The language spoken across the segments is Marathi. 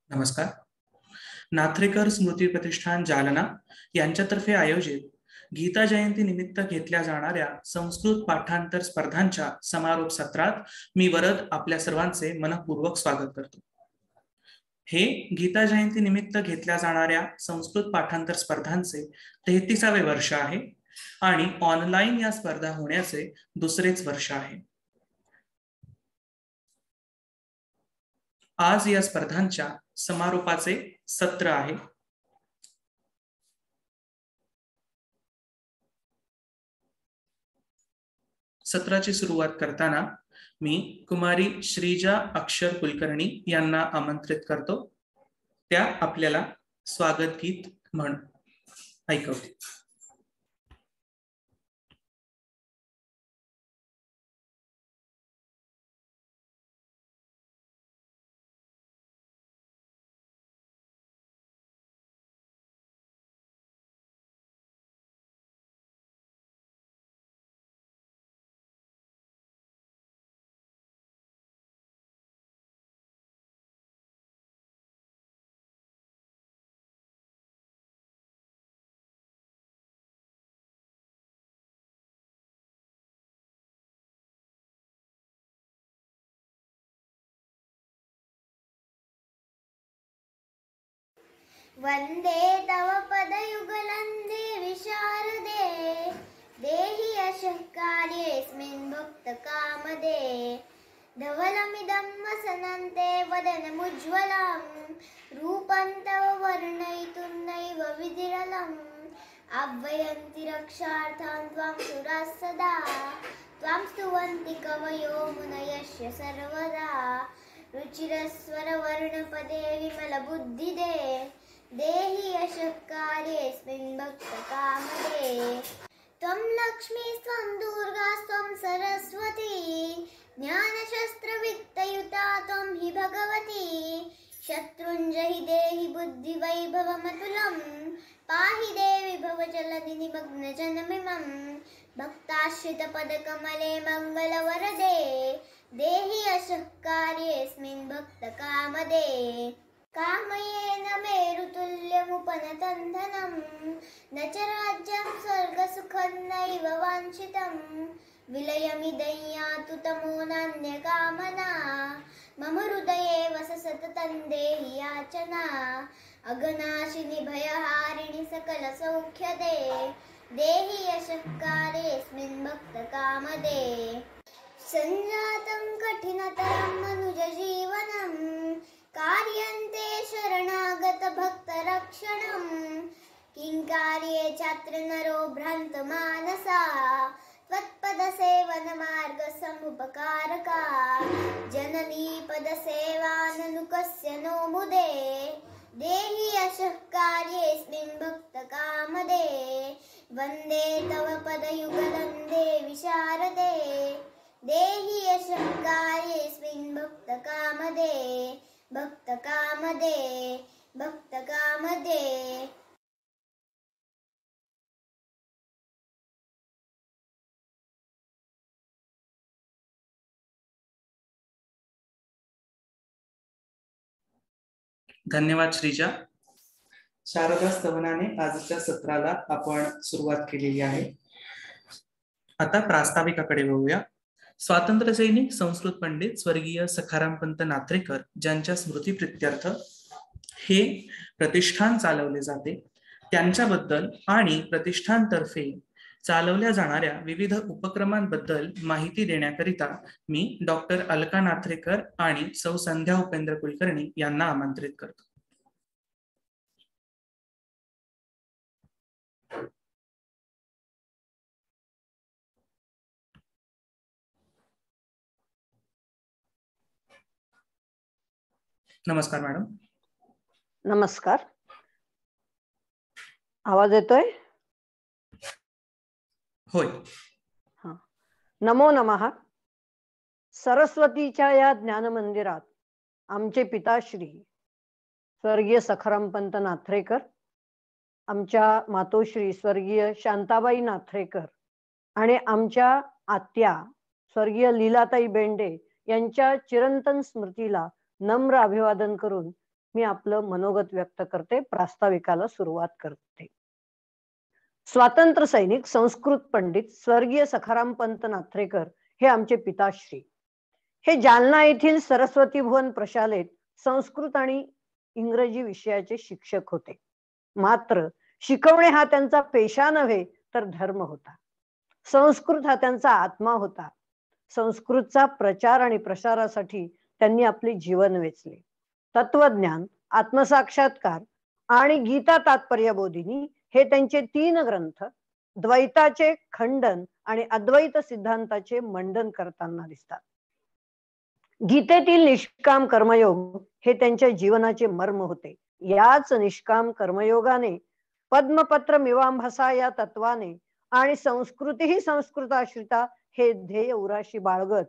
नमस्कार. नाथरेकर स्मृती प्रतिष्ठान जालना यांच्यातर्फे आयोजित गीता जयंती निमित्त घेतल्या जाणाऱ्या संस्कृत पाठांतर स्पर्धांच्या समारोप सत्रात मी वरद आपल्या सर्वांचे मनपूर्वक स्वागत करतो. हे गीता जयंती निमित्त घेतल्या जाणाऱ्या संस्कृत पाठांतर स्पर्धांचे 33वे वर्ष आहे आणि ऑनलाईन या स्पर्धा होण्याचे दुसरेच वर्ष आहे. आज या स्पर्धांच्या समारोपाचे सत्र आहे. सत्राची सुरुवात करताना मी कुमारी श्रीजा अक्षर कुलकर्णी यांना आमंत्रित करतो. त्या आपल्याला स्वागत गीत म्हण ऐकवतील. वंदे तव पदयुगलंदे विशारदे देहि यशः कार्येऽस्मिन् भक्तकामदे धवलमिदं वसनन्ते वदनमुज्ज्वलं रूपं तव वर्णयितुं नैव विधिरलम् आह्वयन्ति रक्षार्थं त्वां सुराः सदा त्वां स्तुवन्ति कवयो मुनयश्च सर्वदा रुचिरस्वरवर्णपदे विमलबुद्धिदे देहि यशः कार्येऽस्मिन् भक्तकामदे त्वं लक्ष्मी त्वं दुर्गा त्वं सरस्वती ज्ञानशस्त्रवित्तयुता त्वं हि भगवती शत्रुञ्जहि देहि बुद्धिवैभवमतुलं पाहि देवि भवजलधि निमग्नजनमिमं भक्ताश्रितपदकमले मङ्गलवरदे देहि यशः कार्येऽस्मिन् भक्तकामदे कामयेन मेरुतुल्यमुपनतन्धनं न च राज्यं स्वर्गसुखं नैव वाञ्छितं विलयमिदं यातु तमो नान्यकामना मम हृदये वस सततं देहि याचना अघनाशिनि भयहारिणि सकलसौख्यदे देहि यशः कार्येऽस्मिन् भक्तकामदे संजातं कठिनतरं मनुजजीवनं कार्यन्ते शरणागत भक्तरक्षणं किङ्कार्ये चात्र नरो भ्रान्तमानसा त्वत्पदसेवनमार्गसमुपकारका जननी पदसेवाननुकस्य नो मुदे देहि यशः कार्येऽस्मिन् भक्तकामदे वन्दे तव पदयुगलंदे विशारदे देहि यशः कार्येऽस्मिन् भक्तकामदे भक्तकामदे भक्तकामदे. धन्यवाद श्रीजा. शारदा स्तवनाने आजच्या सत्राला आपण सुरुवात केलेली आहे. आता प्रास्ताविकाकडे वळूया. स्वातंत्र्य सैनिक संस्कृत पंडित स्वर्गीय सखारामपंत नाथरेकर ज्यांच्या स्मृतीप्रित्यर्थ हे प्रतिष्ठान चालवले जाते त्यांच्याबद्दल आणि प्रतिष्ठानतर्फे चालवल्या जाणाऱ्या विविध उपक्रमांबद्दल माहिती देण्याकरिता मी डॉक्टर अलका नाथरेकर आणि सौ संध्या उपेंद्र कुलकर्णी यांना आमंत्रित करतो. नमस्कार मॅडम. नमस्कार. आवाज येतोय? होय. नमो नमः. सरस्वतीच्या या ज्ञान मंदिरात आमचे पिताश्री स्वर्गीय सखारामपंत नाथरेकर, आमच्या मातोश्री स्वर्गीय शांताबाई नाथरेकर आणि आमच्या आत्या स्वर्गीय लीलाताई बेंडे यांच्या चिरंतन स्मृतीला नम्र अभिवादन करून मी आपलं मनोगत व्यक्त करते, प्रास्ताविकाला सुरुवात करते. स्वातंत्र्य सैनिक, संस्कृत पंडित स्वर्गीय सखाराम पंत नाथरेकर हे आमचे पिताश्री. हे जालना येथील सरस्वती भुवन प्रशालेत संस्कृत आणि इंग्रजी विषयाचे शिक्षक होते. मात्र शिकवणे हा त्यांचा पेशा नव्हे तर धर्म होता. संस्कृत हा त्यांचा आत्मा होता. संस्कृतचा प्रचार आणि प्रसारासाठी त्यांनी आपले जीवन वेचले. तत्वज्ञान, आत्मसाक्षात्कार आणि गीता तात्पर्यबोधिनी हे त्यांचे 3 ग्रंथ द्वैताचे खंडन आणि अद्वैत सिद्धांताचे मंडन करताना दिसतात. गीतेतील निष्काम कर्मयोग हे त्यांच्या जीवनाचे मर्म होते. याच निष्काम कर्मयोगाने, पद्मपत्र मिवांभसा या तत्वाने आणि संस्कृती ही संस्कृताश्रिता हे ध्येय उराशी बाळगत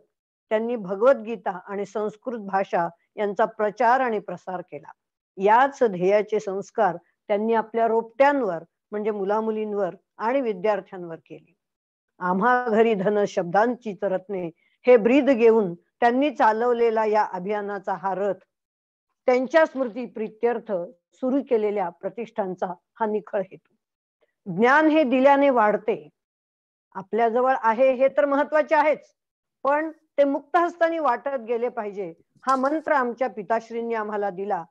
त्यांनी भगवद्गीता आणि संस्कृत भाषा यांचा प्रचार आणि प्रसार केला. याच ध्येयाचे संस्कार त्यांनी आपल्या रोपट्यांवर म्हणजे मुलामुलींवर आणि विद्यार्थ्यांवर केले. आम्हा घरी धन शब्दांची रत्ने हे ब्रीद घेऊन त्यांनी चालवलेला या अभियानाचा हा रथ त्यांच्या स्मृती प्रित्यर्थ सुरू केलेल्या प्रतिष्ठानचा हा निखळ हेतू. ज्ञान हे दिल्याने वाढते. आपल्या जवळ आहे हे तर महत्वाचे आहेच, पण ते मुक्त हस्ताने वाटत गेले पाहिजे हा मंत्र आमच्या पिताश्रींनी आम्हाला दिला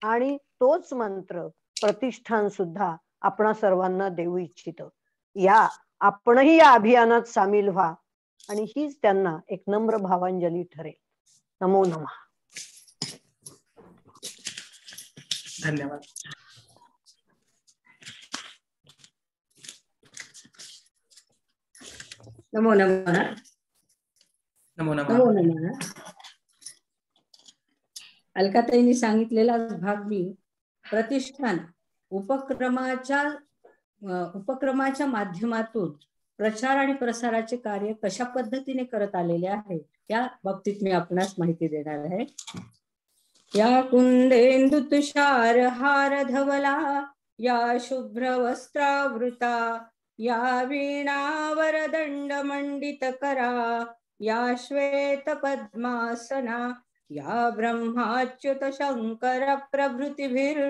आणि तोच मंत्र प्रतिष्ठान सुद्धा आपणा सर्वांना देऊ इच्छित. या आपणही या अभियानात सामील व्हा आणि हीच त्यांना एक नम्र भावांजली ठरेल. नमो नमः. धन्यवाद. नमो नमः. नमो नमः. नमो नमः. अलकाताईंनी सांगितलेला भाग मी प्रतिष्ठान उपक्रमाच्या माध्यमातून प्रचार आणि प्रसाराचे कार्य कशा पद्धतीने करत आलेले आहे या बाबतीत मी आपणास माहिती देणार आहे. या कुंदेंदु तुषार हार धवला, या शुभ्र वस्त्रावृता, या वीणावर दंड मंडित करा, या श्वेत पद्मासना, या ब्रह्माच्युत शंकर प्रभृतिभिर्देवैः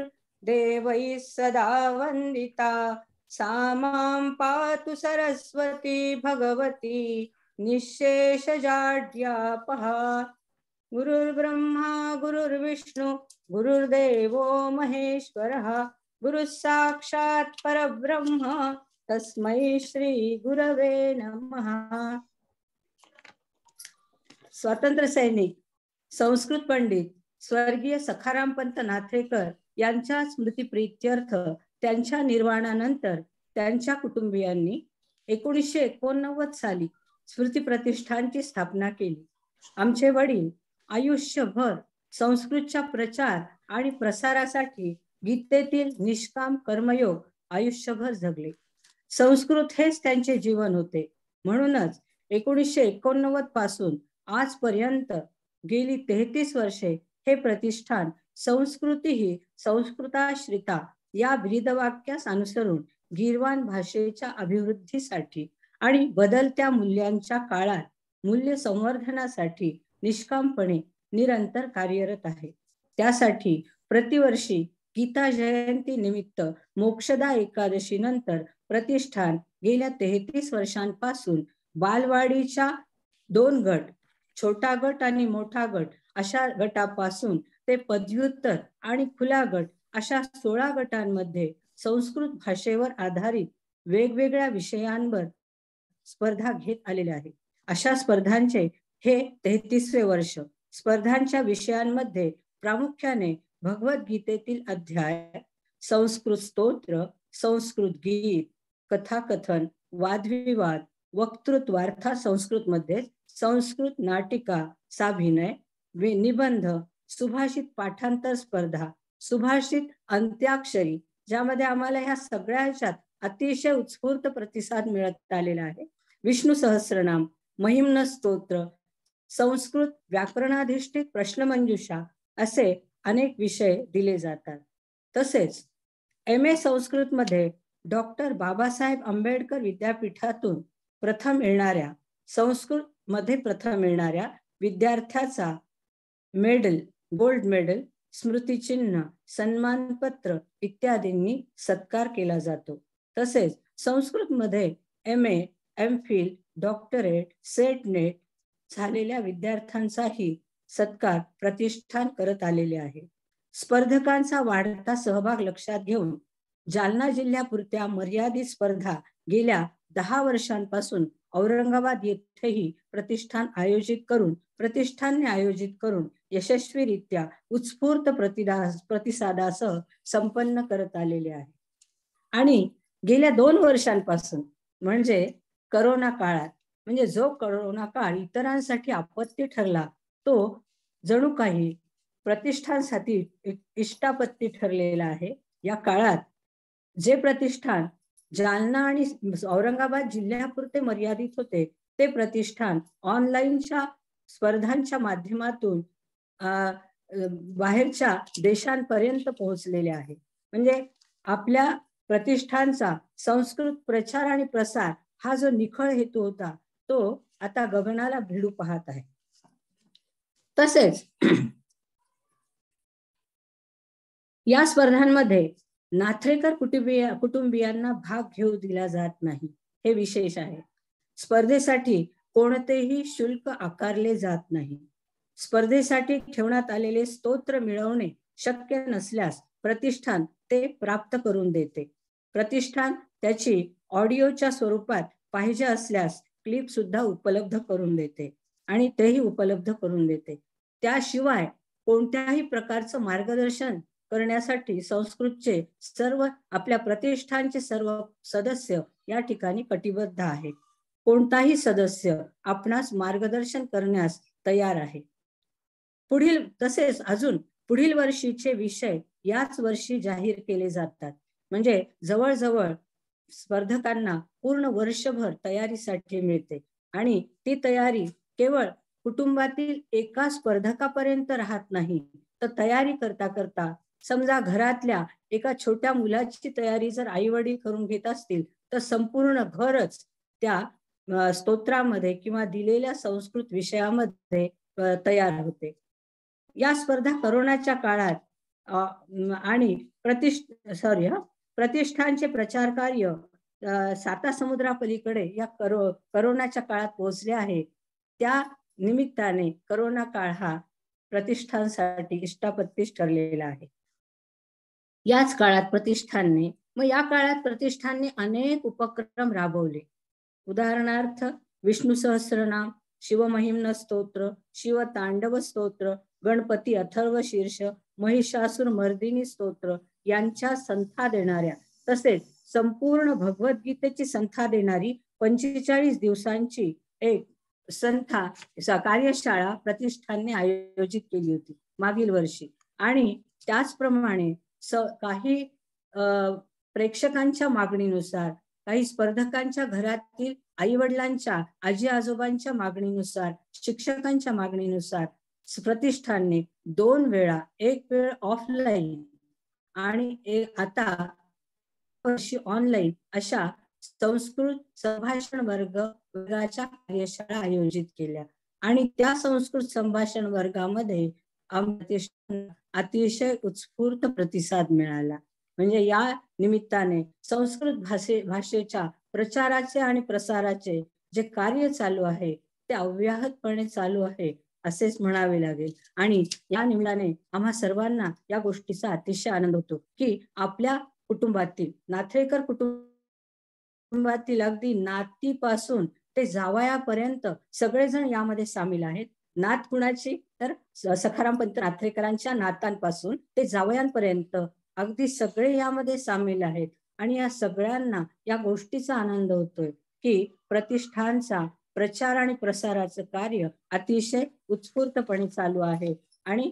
सदा वंदिता, सा मां पातु सरस्वती भगवती निःशेष जाड्यापहा. गुरुर्ब्रह्मा गुरुर्विष्णु गुरुर्देवो महेश्वरः, गुरुः साक्षात् परब्रह्म तस्मै श्री गुरवे नमः. स्वातंत्र्य सैनिक, संस्कृत पंडित स्वर्गीय सखाराम पंत नाथरेकर यांच्या स्मृतिप्रीत्यर्थ त्यांच्या निर्वाणानंतर त्यांच्या कुटुंबियांनी 1989 साली स्मृती प्रतिष्ठानची स्थापना केली. आमचे वडील आयुष्यभर संस्कृतच्या प्रचार आणि प्रसारासाठी गीतेतील निष्काम कर्मयोग आयुष्यभर जगले. संस्कृत हेच त्यांचे जीवन होते. म्हणूनच 1989 पासून आजपर्यंत गेली 33 वर्षे हे प्रतिष्ठान संस्कृती ही संस्कृताश्रिता या ब्रीदवाक्यास अनुसरून गीर्वाण भाषेच्या अभिवृद्धीसाठी आणि बदलत्या मूल्यांच्या काळात मूल्य संवर्धनासाठी निष्कामपणे निरंतर कार्यरत आहे. त्यासाठी प्रतिवर्षी गीता जयंती निमित्त मोक्षदा एकादशी नंतर प्रतिष्ठान गेल्या 33 वर्षांपासून बालवाडीच्या 2 गट, छोटा गट आणि मोठा गट अशा गटापासून ते पदव्युत्तर आणि खुला गट अशा 16 गटांमध्ये संस्कृत भाषेवर आधारित वेगवेगळ्या विषयांवर स्पर्धा घेत आलेले आहे. अशा स्पर्धांचे हे 33वे वर्ष. स्पर्धांच्या विषयांमध्ये प्रामुख्याने भगवद्गीतेतील अध्याय, संस्कृत स्तोत्र, संस्कृत गीत, कथाकथन, वादविवाद, वक्तृत्वार्था संस्कृतमध्ये, संस्कृत नाटिका, साभिनय, निबंध, सुभाषित पाठांतर स्पर्धा, सुभाषित अंत्याक्षरी, ज्यामध्ये आम्हाला ह्या सगळ्या ह्याच्यात अतिशय उत्स्फूर्त प्रतिसाद मिळत आलेला आहे, विष्णू सहस्रनाम, महिम्न स्तोत्र, संस्कृत व्याकरणाधिष्ठित प्रश्नमंजुषा असे अनेक विषय दिले जातात. तसेच MA संस्कृतमध्ये डॉक्टर बाबासाहेब आंबेडकर विद्यापीठातून प्रथम येणाऱ्या, संस्कृत मध्ये प्रथम येणाऱ्या विद्यार्थ्याचा मेडल, गोल्ड मेडल स्मृतिचिन्ह, सन्मानपत्र इत्यादींनी सत्कार केला जातो. तसेच संस्कृतमध्ये MA, MPhil, doctorate, set net झालेल्या विद्यार्थ्यांचाही सत्कार प्रतिष्ठान करत आलेले आहे. स्पर्धकांचा वाढता सहभाग लक्षात घेऊन जालना जिल्ह्यापुरत्या मर्यादित स्पर्धा गेल्या 10 वर्षांपासून औरंगाबाद येथेही प्रतिष्ठानने आयोजित करून यशस्वीरित्या उत्स्फूर्त प्रतिसादासह संपन्न करत आलेले आहे. आणि गेल्या 2 वर्षांपासून म्हणजे करोना काळात, म्हणजे जो करोना काळ इतरांसाठी आपत्ती ठरला, तो जणू काही प्रतिष्ठानसाठी इष्टापत्ती ठरलेला आहे. या काळात जे प्रतिष्ठान जालना आणि औरंगाबाद जिल्ह्यापुरते मर्यादित होते, ते प्रतिष्ठान ऑनलाईनच्या स्पर्धांच्या माध्यमातून बाहेरच्या देशांपर्यंत पोहोचलेले आहे. म्हणजे आपल्या प्रतिष्ठानचा संस्कृत प्रचार आणि प्रसार हा जो निखळ हेतू होता, तो आता गगनाला भिडू पाहत आहे. तसेच या स्पर्धांमध्ये नाथ्रेकर कुटुंबियांना भाग घेऊ दिला जात नाही, हे विशेष आहे. स्पर्धेसाठी कोणतेही शुल्क आकारले जात नाही. स्पर्धेसाठी ठेवण्यात आलेले स्तोत्र मिळवणे शक्य नसल्यास प्रतिष्ठान ते प्राप्त करून देते. प्रतिष्ठान त्याची ऑडिओच्या स्वरूपात पाहिजे असल्यास क्लिप सुद्धा उपलब्ध करून देते आणि तेही उपलब्ध करून देते. त्याशिवाय कोणत्याही प्रकारचं मार्गदर्शन करण्यासाठी संस्कृतचे आपल्या प्रतिष्ठानचे सर्व सदस्य या ठिकाणी कटिबद्ध आहेत. कोणताही सदस्य आपणास मार्गदर्शन करण्यास तयार आहे. तसेच अजून पुढील वर्षीचे विषय याच वर्षी जाहीर केले जातात. म्हणजे जवळजवळ स्पर्धकांना पूर्ण वर्षभर तयारीसाठी मिळते आणि ती तयारी केवळ कुटुंबातील एका स्पर्धकापर्यंत राहत नाही, तर तयारी करता करता समजा घरातल्या एका छोट्या मुलाची तयारी जर आई वडील करून घेत असतील, तर संपूर्ण घरच त्या स्तोत्रामध्ये किंवा दिलेल्या संस्कृत विषयामध्ये तयार होते. या स्पर्धा करोनाच्या काळात आणि प्रतिष्ठानचे प्रचार कार्य सातासमुद्रापलीकडे या करोनाच्या काळात पोहोचले आहे. त्या निमित्ताने करोना काळ हा प्रतिष्ठानसाठी इष्टापत्तीच ठरलेला आहे. या काळात प्रतिष्ठानने अनेक उपक्रम राबवले. उदाहरणार्थ विष्णू सहस्रनाम, शिवमहिम्न स्तोत्र, शिवतांडव स्तोत्र, गणपती अथर्व शीर्ष, महिषासुर मर्दिनी स्तोत्र यांच्या संथा देणाऱ्या, तसेच संपूर्ण भगवद्गीतेची संथा देणारी 45 दिवसांची एक संथा कार्यशाळा प्रतिष्ठानने आयोजित केली होती मागील वर्षी. आणि त्याचप्रमाणे काही प्रेक्षकांच्या मागणीनुसार, काही स्पर्धकांच्या घरातील आई वडिलांच्या, आजी आजोबांच्या मागणीनुसार, शिक्षकांच्या मागणीनुसार प्रतिष्ठानने 2 वेळा, एक वेळ ऑफलाईन आणि आता वर्षी ऑनलाईन अशा संस्कृत संभाषण वर्गाच्या कार्यशाळा आयोजित केल्या. आणि त्या संस्कृत संभाषण वर्गामध्ये अतिशय उत्स्फूर्त प्रतिसाद मिळाला. म्हणजे या निमित्ताने संस्कृत भाषेच्या प्रचाराचे आणि प्रसाराचे जे कार्य चालू आहे ते अव्याहतपणे चालू आहे असेच म्हणावे लागेल. आणि या निमित्ताने आम्हा सर्वांना या गोष्टीचा अतिशय आनंद होतो की आपल्या कुटुंबातील, नाथ्रेकर कुटुंबातील अगदी नातीपासून ते जावयापर्यंत सगळेजण यामध्ये सामील आहेत. नात कुणाची, तर सखारामपंत नाथ्रेकरांच्या नातांपासून ते जावयांपर्यंत अगदी सगळे यामध्ये सामील आहेत. आणि या सगळ्यांना या गोष्टीचा आनंद होतोय की प्रतिष्ठानचा प्रचार आणि प्रसाराचं कार्य अतिशय उत्स्फूर्तपणे चालू आहे आणि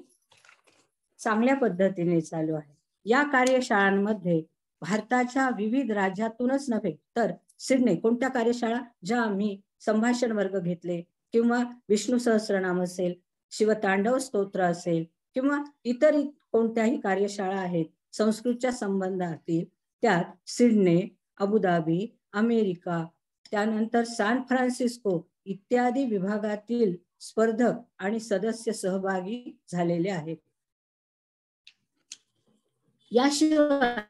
चांगल्या पद्धतीने चालू आहे. या कार्यशाळांमध्ये भारताच्या विविध राज्यातूनच नव्हे तर सिडनी, कोणत्या कार्यशाळा ज्या आम्ही संभाषण वर्ग घेतले किंवा विष्णू सहस्रनाम असेल, शिवतांडव स्तोत्र असेल किंवा इतर कोणत्याही कार्यशाळा आहेत संस्कृतच्या संबंधातील, त्यात सिडनी, अबुधाबी, अमेरिका, त्यानंतर सॅन फ्रान्सिस्को इत्यादी विभागातील स्पर्धक आणि सदस्य सहभागी झालेले आहेत. याशिवाय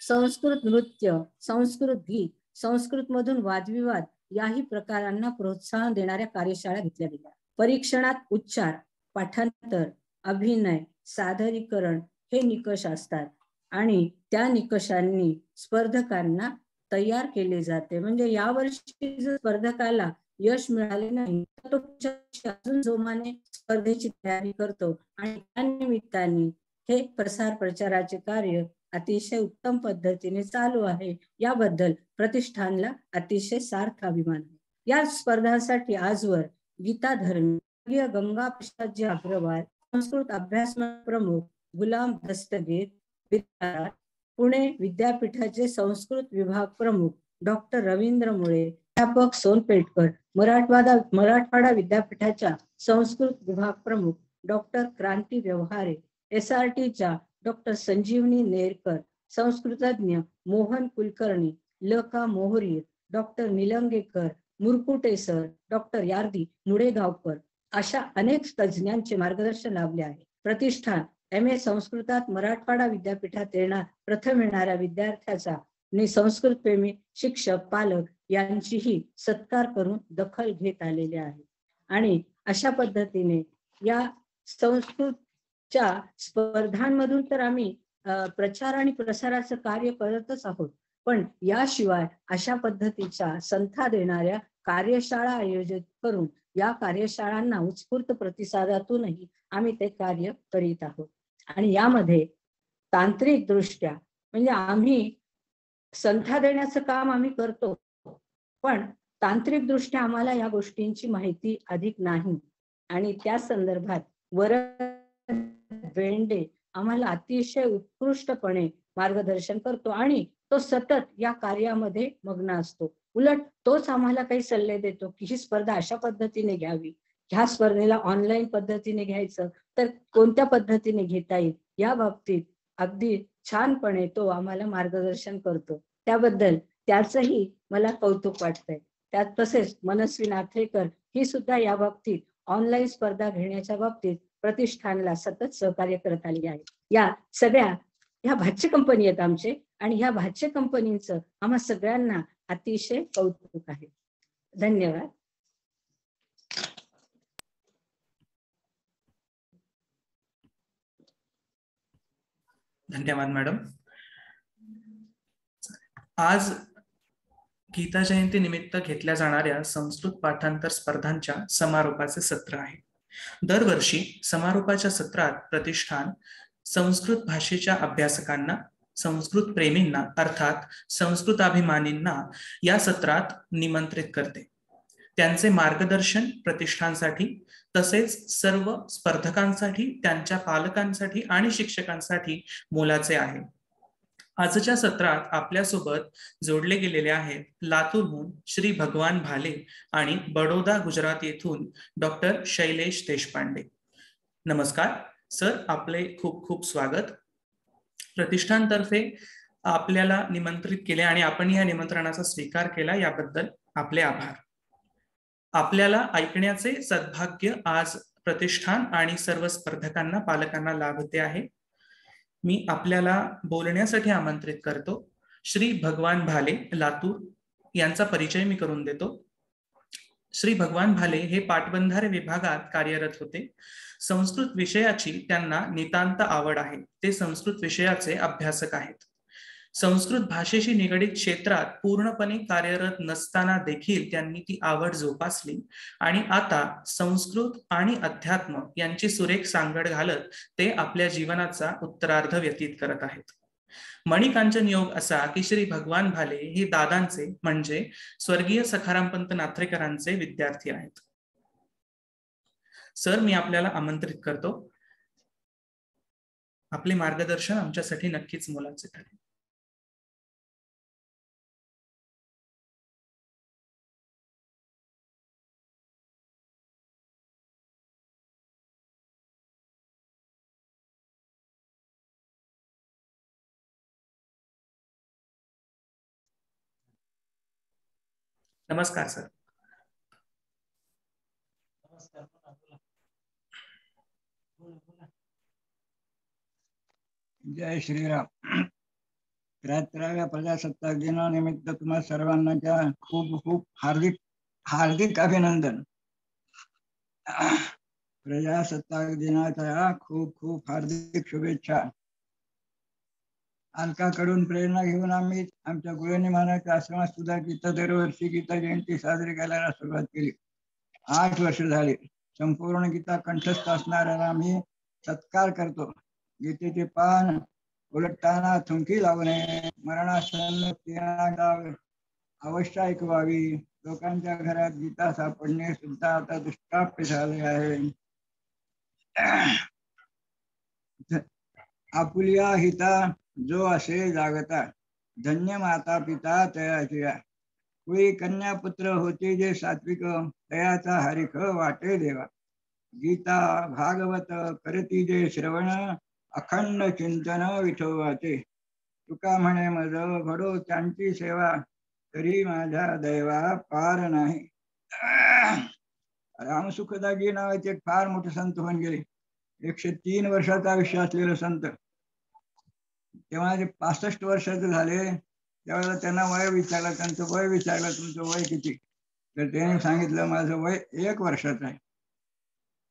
संस्कृत नृत्य, संस्कृत गीत, संस्कृत मधून वादविवाद याही प्रकारांना प्रोत्साहन देणाऱ्या कार्यशाळा घेतल्या गेल्या. परीक्षणात उच्चार, पाठांतर, अभिनय, सादरीकरण हे निकष असतात आणि त्या निकषांनी स्पर्धकांना तयार केले जाते. म्हणजे यावर्षी जर स्पर्धकाला यश मिळाले नाही तर तो अजून जोमाने स्पर्धेची तयारी करतो आणि त्या निमित्ताने हे प्रसार प्रचाराचे कार्य अतिशय उत्तम पद्धतीने चालू आहे. याबद्दल प्रतिष्ठानला अतिशय सार्थ अभिमान आहे. या स्पर्धांसाठी आजवर गीता धर्मी, गंगा प्रसादजी अग्रवाल, संस्कृत अभ्यास प्रमुख गुलाम दस्तगीर, पुणे विद्यापीठाचे संस्कृत विभाग प्रमुख डॉक्टर रवींद्र मुळे, प्राध्यापक सोनपेठकर, मराठवाडा विद्यापीठाच्या संस्कृत विभाग प्रमुख डॉक्टर क्रांती व्यवहारे, SRTच्या डॉक्टर संजीवनी नेरकर, संस्कृतज्ञ मोहन कुलकर्णी, लका Mohrir, doctor Nilangekar, Murkute sir, doctor Yardi Mudegaonkar अशा अनेक तज्ज्ञांचे मार्गदर्शन लाभले आहे. प्रतिष्ठान MA संस्कृतात मराठवाडा विद्यापीठात प्रथम येणाऱ्या विद्यार्थ्याचा आणि संस्कृत प्रेमी शिक्षक, पालक यांचीही सत्कार करून दखल घेत आलेले आहे. आणि अशा पद्धतीने या संस्कृतच्या स्पर्धांमधून तर आम्ही प्रचार आणि प्रसाराचं कार्य करतच आहोत, पण याशिवाय अशा पद्धतीच्या संथा देणाऱ्या कार्यशाळा आयोजित करून या कार्यशाळांना उत्स्फूर्त प्रतिसादातूनही आम्ही ते कार्य करीत आहोत. आणि यामध्ये तांत्रिक दृष्ट्या म्हणजे आम्ही संथा देण्याचं काम आम्ही करतो, पण तांत्रिक दृष्ट्या आम्हाला या गोष्टींची माहिती अधिक नाही आणि त्या संदर्भात वरण बेंडे आम्हाला अतिशय उत्कृष्टपणे मार्गदर्शन करतो आणि तो सतत या कार्यामध्ये मग्न असतो. उलट तोच आम्हाला काही सल्ले देतो की ही स्पर्धा अशा पद्धतीने घ्यावी, ह्या स्पर्धेला ऑनलाईन पद्धतीने घ्यायचं तर कोणत्या पद्धतीने घेता येईल, या बाबतीत अगदी छानपणे तो आम्हाला मार्गदर्शन करतो. त्याबद्दल त्याचंही मला कौतुक वाटतंय. त्यात तसेच मनस्वी नाथरेकर ही सुद्धा या बाबतीत ऑनलाईन स्पर्धा घेण्याच्या बाबतीत प्रतिष्ठानला सतत सहकार्य करत आली आहे. या सगळ्या ह्या भाच्य कंपनी आहेत आमचे आणि ह्या भाच्य कंपनीचं आम्हा सगळ्यांना अतिशय कौतुक आहे. धन्यवाद. धन्यवाद मॅडम. आज गीता जयंती निमित्त घेतल्या जाणाऱ्या संस्कृत पाठांतर स्पर्धांच्या समारोपाचे सत्र आहे. दरवर्षी समारोपाच्या सत्रात प्रतिष्ठान संस्कृत भाषेच्या अभ्यासकांना, संस्कृत प्रेमींना अर्थात संस्कृताभिमानींना या सत्रात निमंत्रित करते. त्यांचे मार्गदर्शन प्रतिष्ठानसाठी तसेच सर्व स्पर्धकांसाठी, त्यांच्या पालकांसाठी आणि शिक्षकांसाठी मोलाचे आहे. आजच्या सत्रात आपल्यासोबत जोडले गेलेले आहेत लातूरहून श्री भगवान भाले आणि बडोदा गुजरात येथून डॉक्टर शैलेश देशपांडे. नमस्कार सर, आपले खूप खूप स्वागत. प्रतिष्ठानतर्फे आपल्याला निमंत्रित केले आणि आपण या निमंत्रणाचा स्वीकार केला याबद्दल आपले आभार. आपल्याला ऐकण्याचे सद्भाग्य आज प्रतिष्ठान आणि सर्व स्पर्धकांना, पालकांना लाभते आहे. मी आपल्याला बोलण्यासाठी आमंत्रित करतो. श्री भगवान भाले लातूर यांचा परिचय मी करून देतो. श्री भगवान भाले हे पाटबंधारे विभागात कार्यरत होते. संस्कृत विषयाची त्यांना नितांत आवड आहे. ते संस्कृत विषयाचे अभ्यासक आहेत. संस्कृत भाषेशी निगडित क्षेत्रात पूर्णपणे कार्यरत नसताना देखील त्यांनी ती आवड जोपासली आणि आता संस्कृत आणि अध्यात्म यांची सुरेख सांगड घालत ते आपल्या जीवनाचा उत्तरार्ध व्यतीत करत आहेत. मणिकांचन योग असा की श्री भगवान भाले हे दादांचे म्हणजे स्वर्गीय सखारामपंत नाथरेकरांचे विद्यार्थी आहेत. सर, मी आपल्याला आमंत्रित करतो. आपले मार्गदर्शन आमच्यासाठी नक्कीच मोलाचे ठरेल. नमस्कार सर. जय श्रीराम. 73व्या प्रजासत्ताक दिनानिमित्त तुम्हा सर्वांना खूप खूप हार्दिक हार्दिक अभिनंदन. प्रजासत्ताक दिनाच्या खूप खूप हार्दिक शुभेच्छा. अलकाकडून प्रेरणा घेऊन आम्ही आमच्या गुरुनी महाराजच्या आश्रमात सुद्धा गीता दरवर्षी गीता जयंती साजरी करायला सुरुवात केली. 8 वर्ष झाली. संपूर्ण गीता कंठस्थ असणाऱ्याला आम्ही सत्कार करतो. गीतेचे पान उलटताना थुंकी लावू नये, मरणासन्न अवश्य ऐकवावी. लोकांच्या घरात गीता सापडणे सुद्धा आता दुष्प्राप्य झाले आहे. आपुलिया हिता जो असे जागता, धन्य माता पिता तयाचिया. कोई कन्या पुत्र होते जे सात्विक, तयाचा हरिख वाटे देवा. गीता भागवत करती जे श्रवण, अखंड चिंतन विठोबाचे. तुका म्हणे मज घडो त्यांची सेवा, तरी माझ्या दैवा पार नाही. रामसुखदाजी नावाचे एक फार मोठे संत होऊन गेले. 103 वर्षाचा आयुष्य असलेलं संत. तेव्हा जे 65 वर्षाचे झाले त्यावेळेला त्यांना वय विचारलं, त्यांचं वय विचारलं, तुमचं वय किती? तर त्याने सांगितलं माझं वय 1 वर्षाचं आहे.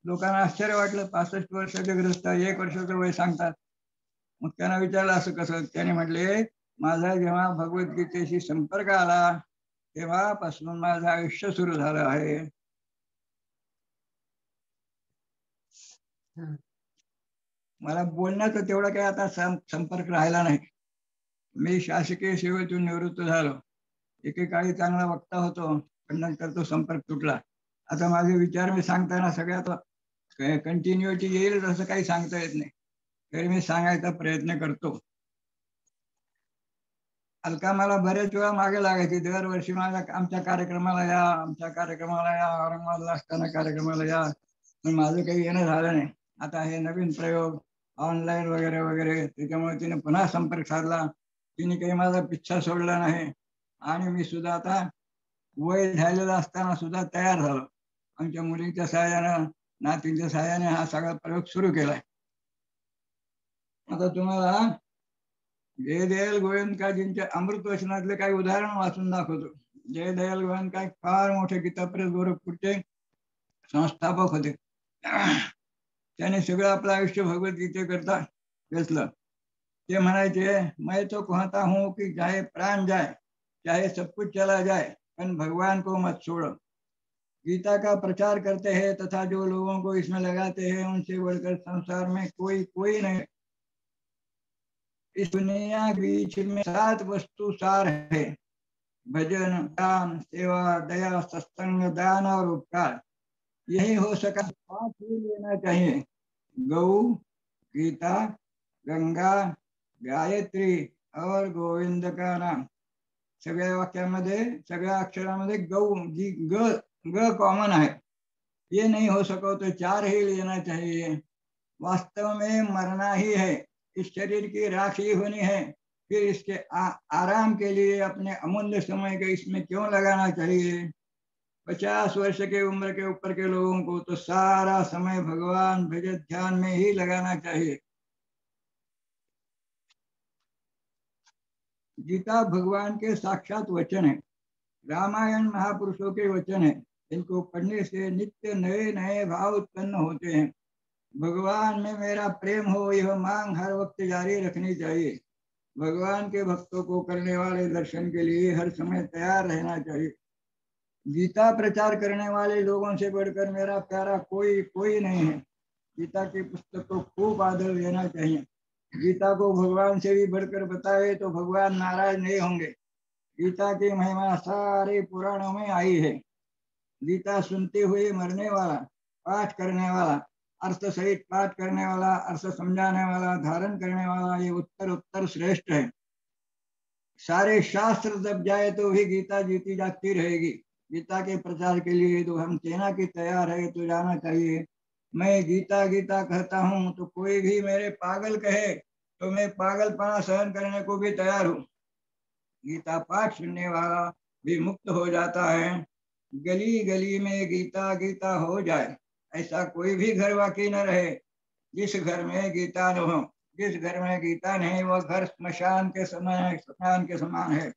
लोकांना आश्चर्य वाटलं, 65 वर्षाचे ग्रस्त 1 वर्षाचं वय सांगतात. मग त्यांना विचारलं असं कसं? त्याने म्हटले माझा जेव्हा भगवद्गीतेशी संपर्क आला तेव्हापासून माझं आयुष्य सुरू झालं आहे. मला बोलण्याचा तेवढा काही आता संपर्क राहिला नाही. मी शासकीय सेवेतून निवृत्त झालो. एकेकाळी चांगला वक्ता होतो, पण नंतर तो संपर्क तुटला. आता माझे विचार मी सांगताना सगळ्यात कंटिन्युटी येईल असं काही सांगता येत नाही, तरी मी सांगायचा प्रयत्न करतो. अलका मला बरेच वेळा मागे लागायची. दरवर्षी आमच्या कार्यक्रमाला या, आमच्या कार्यक्रमाला या, औरंगाबादला असताना कार्यक्रमाला या, पण माझं काही येणं झालं नाही. आता हे नवीन प्रयोग ऑनलाईन वगैरे वगैरे त्याच्यामुळे तिने पुन्हा संपर्क साधला. तिने काही माझा पिच्छा सोडला नाही आणि मी सुद्धा आता वय झालेलं असताना सुद्धा तयार झालो. आमच्या मुलींच्या सहाय्यानं, नातींच्या सहाय्याने हा सगळा प्रयोग सुरू केलाय. आता तुम्हाला जयदयाल गोयंकाजींच्या अमृत वचनातले काही उदाहरण वाचून दाखवतो. जयदयाल गोयंका फार मोठे गीताप्रेस गोरखपूरचे संस्थापक होते. त्याने सगळं आपलं आयुष्य भगवद्गीते करता घेतलं. ते म्हणायचे मैं तो कहता हूँ कि चाहे प्राण जाए, चाहे सब कुछ चला जाए, पण भगवान को मत छोड़ो. गीता का प्रचार करते हैं तथा जो लोगों को इसमें लगाते हैं उनसे बढ़कर संसार में कोई नहीं. इस दुनिया के बीच में 7 वस्तु सार है: भजन, दान, सेवा, दया, सत्संग, दान और उपकार. यही हो सका 5 ही लेना चाहिए: गौ, गीता, गंगा, गायत्री और गोविंद का नाम. सगळ्या वाक्यामध्ये, सगळ्या अक्षरामध्ये गौ ग कॉमन है. ये नहीं हो सका तो 4 ही लेना चाहिए. वास्तव में मरना ही है, इस शरीर की राखी होनी है, फिर इसके आराम के लिए अपने अमूल्य समय को इसमें क्यों लगाना चाहिए. 50 वर्ष के उम्र के ऊपर के लोगों को तो सारा समय भगवान भजन ध्यान में ही लगाना चाहिए. गीता भगवान के साक्षात वचन है. रामायण महापुरुषों के वचन है. इनको पढ़ने से नित्य नए नए भाव उत्पन्न होते हैं. भगवान में मेरा प्रेम हो, यह मांग हर वक्त जारी रखनी चाहिए. भगवान के भक्तों को करने वाले दर्शन के लिए हर समय तैयार रहना चाहिए. गीता प्रचार करने वाले लोगों से बढ़कर मेरा प्यारा कोई नहीं है. गीता के पुस्तक को खूब आदर देना चाहिए. गीता को भगवान से भी बढ़कर बताए तो भगवान नाराज नहीं होंगे. गीता की महिमा सारे पुराणों में आई है. गीता सुनते हुए मरने वाला, पाठ करने वाला, अर्थ सहित पाठ करने वाला, अर्थ समझाने वाला, धारण करने वाला, ये उत्तर श्रेष्ठ है. सारे शास्त्र दब जाए तो भी गीता जीती जागती रहेगी. गीता के प्रचार के लिए तो हम सेना की तैयार है तो जाना चाहिए. मैं गीता गीता कहता हूँ तो कोई भी मेरे पागल कहे तो मैं पागलपना सहन करने को भी तैयार हूँ. गीता पाठ सुनने वाला भी मुक्त हो जाता है. गली गली में गीता गीता हो जाए, ऐसा कोई भी घर बाकी न रहे जिस घर में गीता न हो. जिस घर में गीता नहीं वह घर स्मशान के समान है।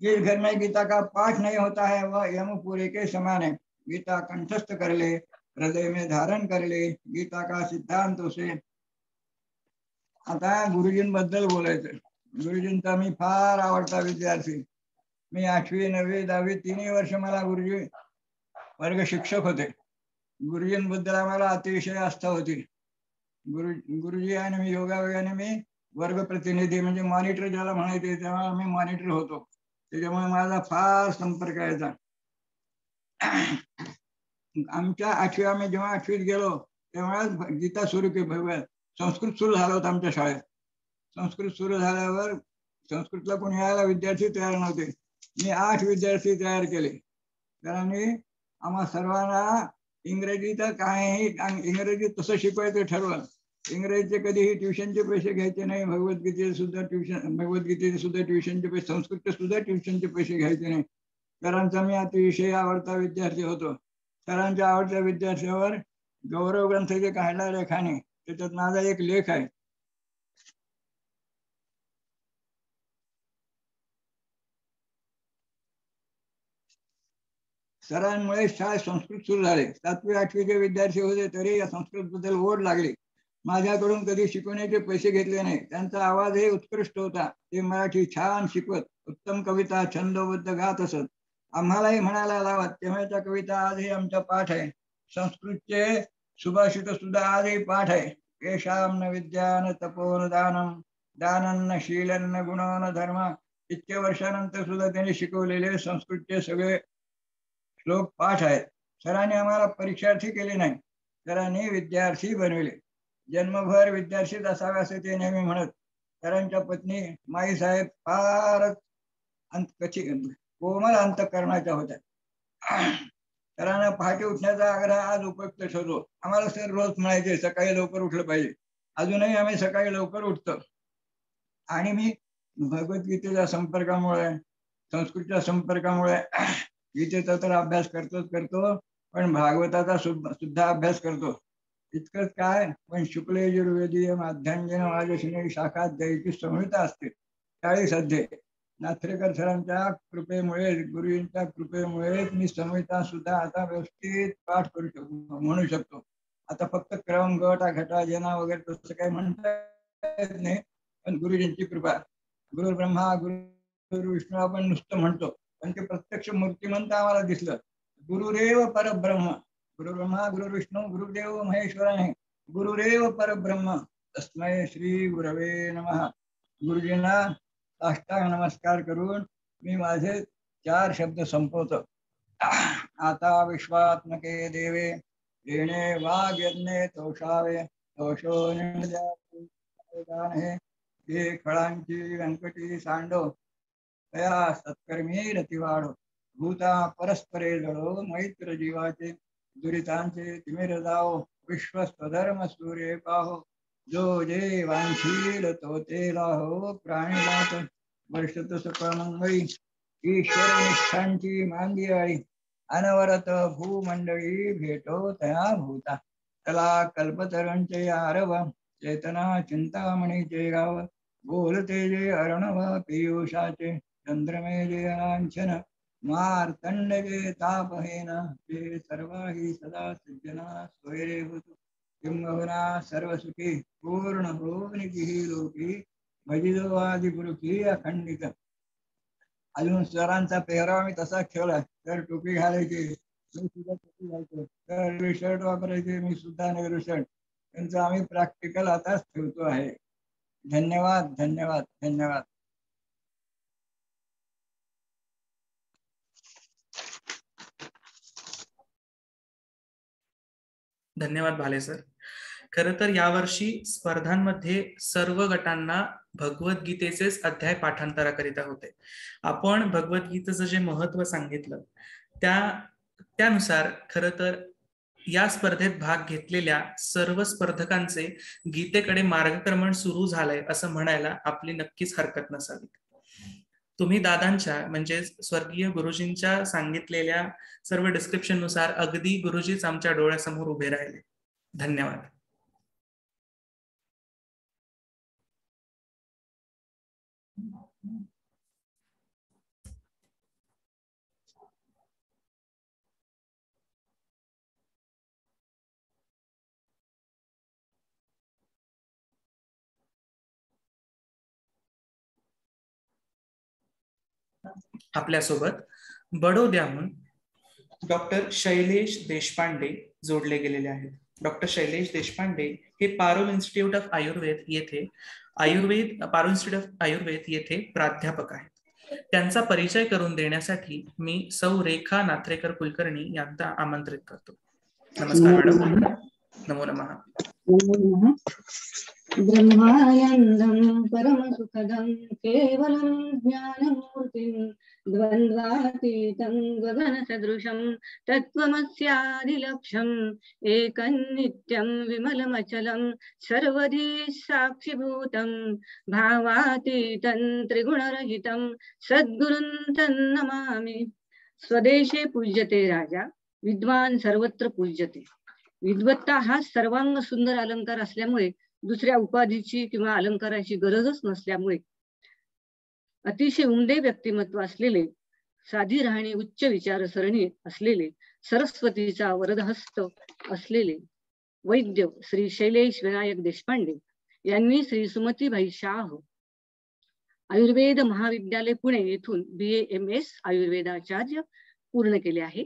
जिस घर में गीता का पाठ नहीं होता है वह यमपुरी के समान है। गीता कंठस्थ कर ले, हृदय में धारण कर ले, गीता का सिद्धांत उसे। आता गुरुजींबद्दल बोलायचं। गुरुजींचा मी फार आवडता विद्यार्थी। मी 8वी 9वी 10वी 3 वर्ष मला गुरुजी वर्ग शिक्षक होते। गुरुजींबद्दल आम्हाला अतिशय आस्था होती। गुरुजी आणि मी योगायोगाने मी वर्ग प्रतिनिधी म्हणजे मॉनिटर ज्याला म्हणायचे तेव्हा मी मॉनिटर होतो, त्याच्यामुळे माझा फार संपर्क यायचा। आमच्या 8वी आम्ही जेव्हा 8वीत गेलो तेव्हा गीता सुरू केली, संस्कृत सुरू झालं होतं आमच्या शाळेत। संस्कृत सुरू झाल्यावर संस्कृतला कोणी यायला विद्यार्थी तयार नव्हते। मी 8 विद्यार्थी तयार केले, कारण आम्हा सर्वांना इंग्रजी तर काहीही इंग्रजी तसं शिकवायचं ठरवलं। इंग्रजीचे कधीही ट्युशनचे पैसे घ्यायचे नाही, भगवद्गीतेचे सुद्धा ट्युशनचे पैसे, संस्कृतचे सुद्धा ट्युशनचे पैसे घ्यायचे नाही। सरांचा मी अतिशय आवडता विद्यार्थी होतो। सरांच्या आवडत्या विद्यार्थ्यावर गौरव ग्रंथ जे काढला लेखाने, त्याच्यात माझा एक लेख आहे। सरांमुळे शाळेत संस्कृत सुरू झाले। 7वी 8वीचे विद्यार्थी होते तरी या संस्कृत बद्दल ओढ लागली। माझ्याकडून कधी शिकवण्याचे पैसे घेतले नाही। त्यांचा आवाजही उत्कृष्ट होता। ते मराठी छान शिकवत, उत्तम कविता छंदोबद्ध गात असत। आम्हालाही म्हणायला लावत। तेव्हाच्या कविता आजही आमचा पाठ आहे। संस्कृतचे सुभाषित सुद्धा आजही पाठ आहे। येषां न विद्या न तपो न दानम, दानं न शीलं न गुणो न धर्म। इतके वर्षानंतर सुद्धा त्यांनी शिकवलेले संस्कृतचे सगळे श्लोक पाठ आहेत। सरांनी आम्हाला परीक्षार्थी केले नाही, सरांनी विद्यार्थी बनविले। जन्मभर विद्यार्थीच असावे असे ते नेहमी म्हणत। सरांच्या पत्नी माई साहेब फारच कोमल अंतःकरणाच्या होत्या। सरांना पहाटे उठण्याचा आग्रह आज उपयुक्त ठरतो। आम्हाला सर रोज म्हणायचे सकाळी लवकर उठलं पाहिजे। अजूनही आम्ही सकाळी लवकर उठतो। आणि मी भगवद्गीतेच्या संपर्कामुळे, संस्कृतच्या संपर्कामुळे गीतेचा तर अभ्यास करतो, पण भागवताचा सुद्धा अभ्यास करतो। इतकंच काय, पण शुक्ल यजुर्वेदीय माध्यान्जन वाजशिनी शाखाध्यायीची संहिता असते 40 अध्याय। नाथरेकर सरांच्या कृपेमुळे, गुरुजींच्या कृपेमुळे मी संहिता सुद्धा आता व्यवस्थित पाठ करू शकतो, म्हणू शकतो। आता फक्त क्रम गटा घटा जना वगैरे तसं काही म्हणता येत नाही, पण गुरुजींची कृपा। गुरु ब्रह्मा गुरु विष्णू आपण नुसतं म्हणतो, पण ते प्रत्यक्ष मूर्तिमंत आम्हाला दिसलं। गुरुरेव परब्रह्म, गुरु ब्रह्मा गुरु विष्णू गुरुदेव महेश्वर नाही, गुरुरेव परब्रह्म तस्मै श्री गुरवे नमः। गुरुजींना साष्टांग नमस्कार करून मी माझे 4 शब्द संपवतो। आता विश्वात्मके देवे येणे वाघ यज्ञे तोषावे, तोषो हे खळांची व्यंकटी सांडो, तया सत्कर्मी रती वाढो। भूता परस्परे जळो, मैत्र जीवाचे दुरितांचे तिमिर जाओ। विश्व स्वधर्म सूर्य पाहो, जो जे वांशील तो ते लाहो। प्राणीनाथ वर्षत सकळ मंगळी, ईश्वर निष्ठांची मांदियाळी। अनवरत भूमंडळी भेटो तया भूता, कला कल्पतरूंचे आरव। चेतना चिंतामणीचे गाव, बोलते जे अर्णव पियुषाचे। चंद्रमे जे लांछन, मार्तंड जे तापहेन। ते सर्वाही सदा सज्जना स्वैरे होतो, किंबहुना सर्वसुखी पूर्ण होनिकी लोकी। भजिजो आदि गुरु की अखंडित। अजून सरांचा पेहराव मी तसाच ठेवला। तर टोपी घालायची, मी सुद्धा टोपी घालतो। तर शर्ट वापरायचे, मी सुद्धा नेहरू शर्ट। त्यांचं आम्ही प्रॅक्टिकल आताच ठेवतो आहे। धन्यवाद धन्यवाद धन्यवाद। धन्यवाद भाले सर। खरं तर यावर्षी स्पर्धांमध्ये सर्व गटांना भगवद्गीतेचेच अध्याय पाठांतराकरिता होते। आपण भगवद्गीतेचं जे महत्व सांगितलं त्यानुसार खरं तर या स्पर्धेत भाग घेतलेल्या सर्व स्पर्धकांचे गीतेकडे मार्गक्रमण सुरू झालंय असं म्हणायला आपली नक्कीच हरकत नसावी। तुम्ही दादांच्या म्हणजे स्वर्गीय गुरुजींच्या सांगितलेल्या सर्व डिस्क्रिप्शन नुसार अगदी गुरुजीच आमच्या डोळ्यासमोर उभे राहिले। धन्यवाद। आपल्यासोबत बडोद्याहून डॉक्टर शैलेश देशपांडे जोडले गेलेले आहेत. डॉक्टर शैलेश देशपांडे हे पारुल इन्स्टिट्यूट ऑफ आयुर्वेद येथे प्राध्यापक आहेत. त्यांचा परिचय करून देण्यासाठी मी सौ रेखा नाथ्रेकर कुलकर्णी यांना आमंत्रित करतो. नमस्कार मॅडम. नमो नमः. ब्रह्मानंदं परम सुखदं केवलं ज्ञानमूर्तिं द्वन्द्वातीतं गगनसदृशं तत्त्वमस्यादिलक्ष्यम् एकं नित्यं विमलमचलं सर्वधी साक्षिभूतं भावातीतं त्रिगुणरहितं सद्गुरुं तन्नमामि. स्वदेशे पूज्यते राजा, विद्वान सर्वत्र पूज्यते. विद्वत्ता हा सर्वांग सुंदर अलंकार असल्यामुळे दुसऱ्या उपाधीची किंवा अलंकाराची गरजच नसल्यामुळे अतिशय उमदे व्यक्तिमत्व असलेले, साधी राहणी, उच्च विचारसरणी असलेले, सरस्वतीचा वरदहस्त असलेले वैद्य श्री शैलेश विनायक देशपांडे यांनी श्री सुमतीबाई शाह आयुर्वेद महाविद्यालय पुणे येथून BA-MS आयुर्वेदाचार्य पूर्ण केले आहे.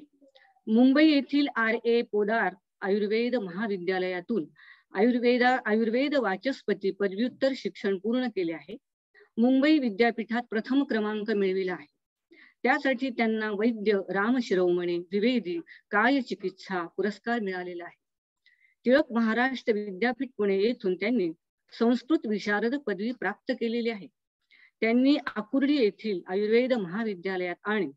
मुंबई येथील RA पोदार आयुर्वेद महाविद्यालयातून आयुर्वेद वाचस्पती पदव्युत्तर शिक्षण पूर्ण केले आहे. मुंबई विद्यापीठात प्रथम क्रमांक मिळविला आहे. त्यासाठी त्यांना वैद्य रामशिरोमणी द्विवेदी काय चिकित्सा पुरस्कार मिळालेला आहे. टिळक महाराष्ट्र विद्यापीठ पुणे येथून त्यांनी संस्कृत विशारद पदवी प्राप्त केलेली आहे. त्यांनी आकुर्डी येथील आयुर्वेद महाविद्यालयात आणि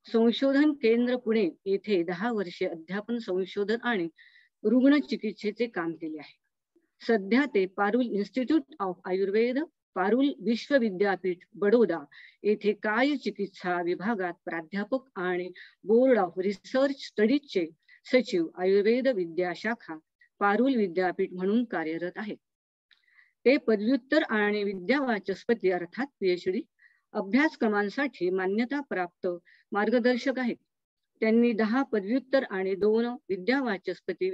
संशोधन केंद्र पुणे येथे 10 वर्षे अध्यापन, संशोधन आणि रुग्ण चिकित्सेचे काम केले आहे. सध्या ते पारुल इन्स्टिट्यूट ऑफ आयुर्वेद, पारुल विश्वविद्यापीठ बडोदा येथे काय चिकित्सा विभागात प्राध्यापक आणि बोर्ड ऑफ रिसर्च स्टडीजचे सचिव, आयुर्वेद विद्याशाखा, पारुल विद्यापीठ म्हणून कार्यरत आहेत. ते पदव्युत्तर आणि विद्यावाचस्पती अर्थात PhD अभ्यासक्रमांसाठी मान्यता प्राप्त मार्गदर्शक आहेत. त्यांनी 10 पदव्युत्तर आणि 2 विद्यावाचस्पती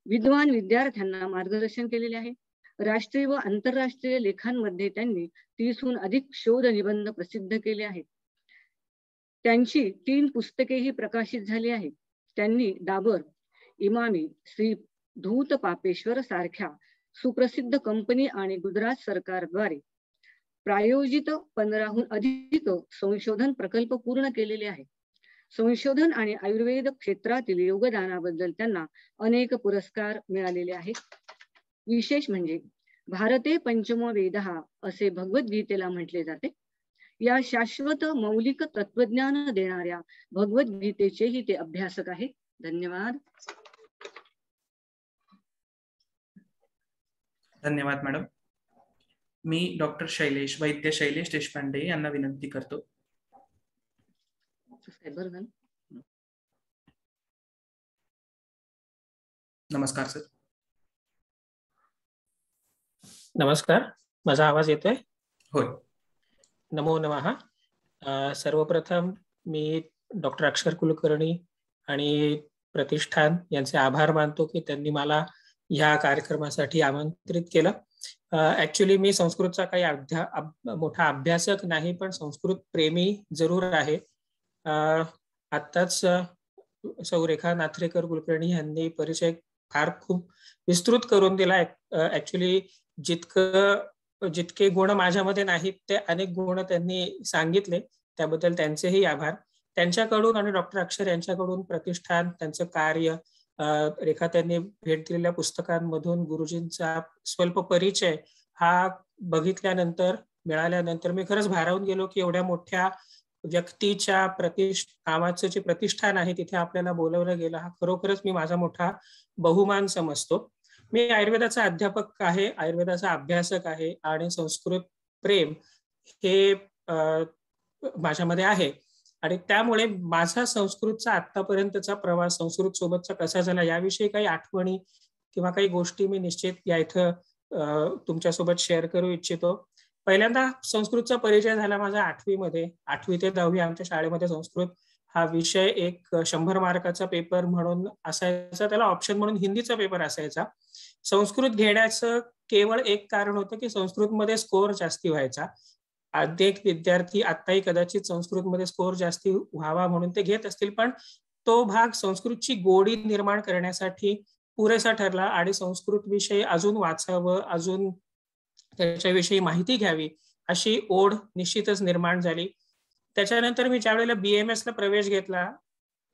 विद्वान विद्यार्थ्यांना मार्गदर्शन केलेले आहे. राष्ट्रीय व आंतरराष्ट्रीय लेखांमध्ये त्यांनी 30हून अधिक शोध निबंध प्रसिद्ध केले आहेत. त्यांची 3 पुस्तकेही प्रकाशित झाली आहेत. त्यांनी डाबर, इमामी, श्री धूत पापेश्वर सारख्या सुप्रसिद्ध कंपनी आणि गुजरात सरकारद्वारे प्रायोजित 15हून अधिक संशोधन प्रकल्प पूर्ण केलेले आहेत. संशोधन आणि आयुर्वेद क्षेत्रातील योगदानाबद्दल त्यांना अनेक पुरस्कार मिळालेले आहेत. विशेष म्हणजे भारते पंचमो वेदः असे भगवद्गीतेला म्हटले जाते. या शाश्वत मौलिक तत्वज्ञान देणाऱ्या भगवद्गीतेचेही ते अभ्यासक आहेत. धन्यवाद. धन्यवाद मॅडम. मी डॉक्टर वैद्य शैलेश देशपांडे यांना विनंती करतो. नमस्कार सर. नमस्कार, माझा आवाज येतोय? होय. नमो नमः. सर्वप्रथम मी डॉक्टर अक्षर कुलकर्णी आणि प्रतिष्ठान यांचे आभार मानतो की त्यांनी मला ह्या कार्यक्रमासाठी आमंत्रित केलं. ऍक्च्युली मी संस्कृतचा काही मोठा अभ्यासक नाही, पण संस्कृत प्रेमी जरूर आहे. आत्ताच सौ रेखा नाथ्रेकर कुलकर्णी यांनी परिचय खूप विस्तृत करून दिला. ऍक्च्युली जितके गुण माझ्यामध्ये नाहीत ते अनेक गुण त्यांनी सांगितले, त्याबद्दल त्यांचेही आभार. त्यांच्याकडून आणि डॉक्टर अक्षर यांच्याकडून प्रतिष्ठान, त्यांचं कार्य, रेखा त्यांनी भेट दिलेल्या पुस्तकांमधून गुरुजींचा स्वल्प परिचय हा मिळाल्यानंतर मी खरंच भारावून गेलो की एवढ्या मोठ्या व्यक्तीच्या कामाचं जे प्रतिष्ठान आहे तिथे आपल्याला बोलवलं गेलं, हा खरोखरच मी माझा मोठा बहुमान समजतो. मी आयुर्वेदाचा अध्यापक आहे, आयुर्वेदाचा अभ्यासक आहे आणि संस्कृत प्रेम हे माझ्यामध्ये आहे. आणि त्यामुळे माझा संस्कृतचा आतापर्यंतचा प्रवास संस्कृत सोबतचा कसा झाला याविषयी काही आठवणी किंवा काही गोष्टी मी निश्चित या इथं तुमच्यासोबत शेअर करू इच्छितो. पहिल्यांदा संस्कृतचा परिचय झाला माझा 8वी ते 10वी आमच्या शाळेमध्ये संस्कृत हा विषय एक 100 मार्काचा पेपर म्हणून असायचा. त्याला ऑप्शन म्हणून हिंदीचा पेपर असायचा. संस्कृत घेण्याचं केवळ एक कारण होतं की संस्कृतमध्ये स्कोअर जास्ती व्हायचा. अनेक विद्यार्थी आत्ताही कदाचित संस्कृतमध्ये स्कोर जास्ती व्हावा म्हणून ते घेत असतील, पण तो भाग संस्कृतची गोडी निर्माण करण्यासाठी पुरेसा ठरला आणि संस्कृत विषयी अजून वाचावं, अजून त्याच्याविषयी माहिती घ्यावी अशी ओढ निश्चितच निर्माण झाली. त्याच्यानंतर मी ज्या वेळेला BAMS ला प्रवेश घेतला,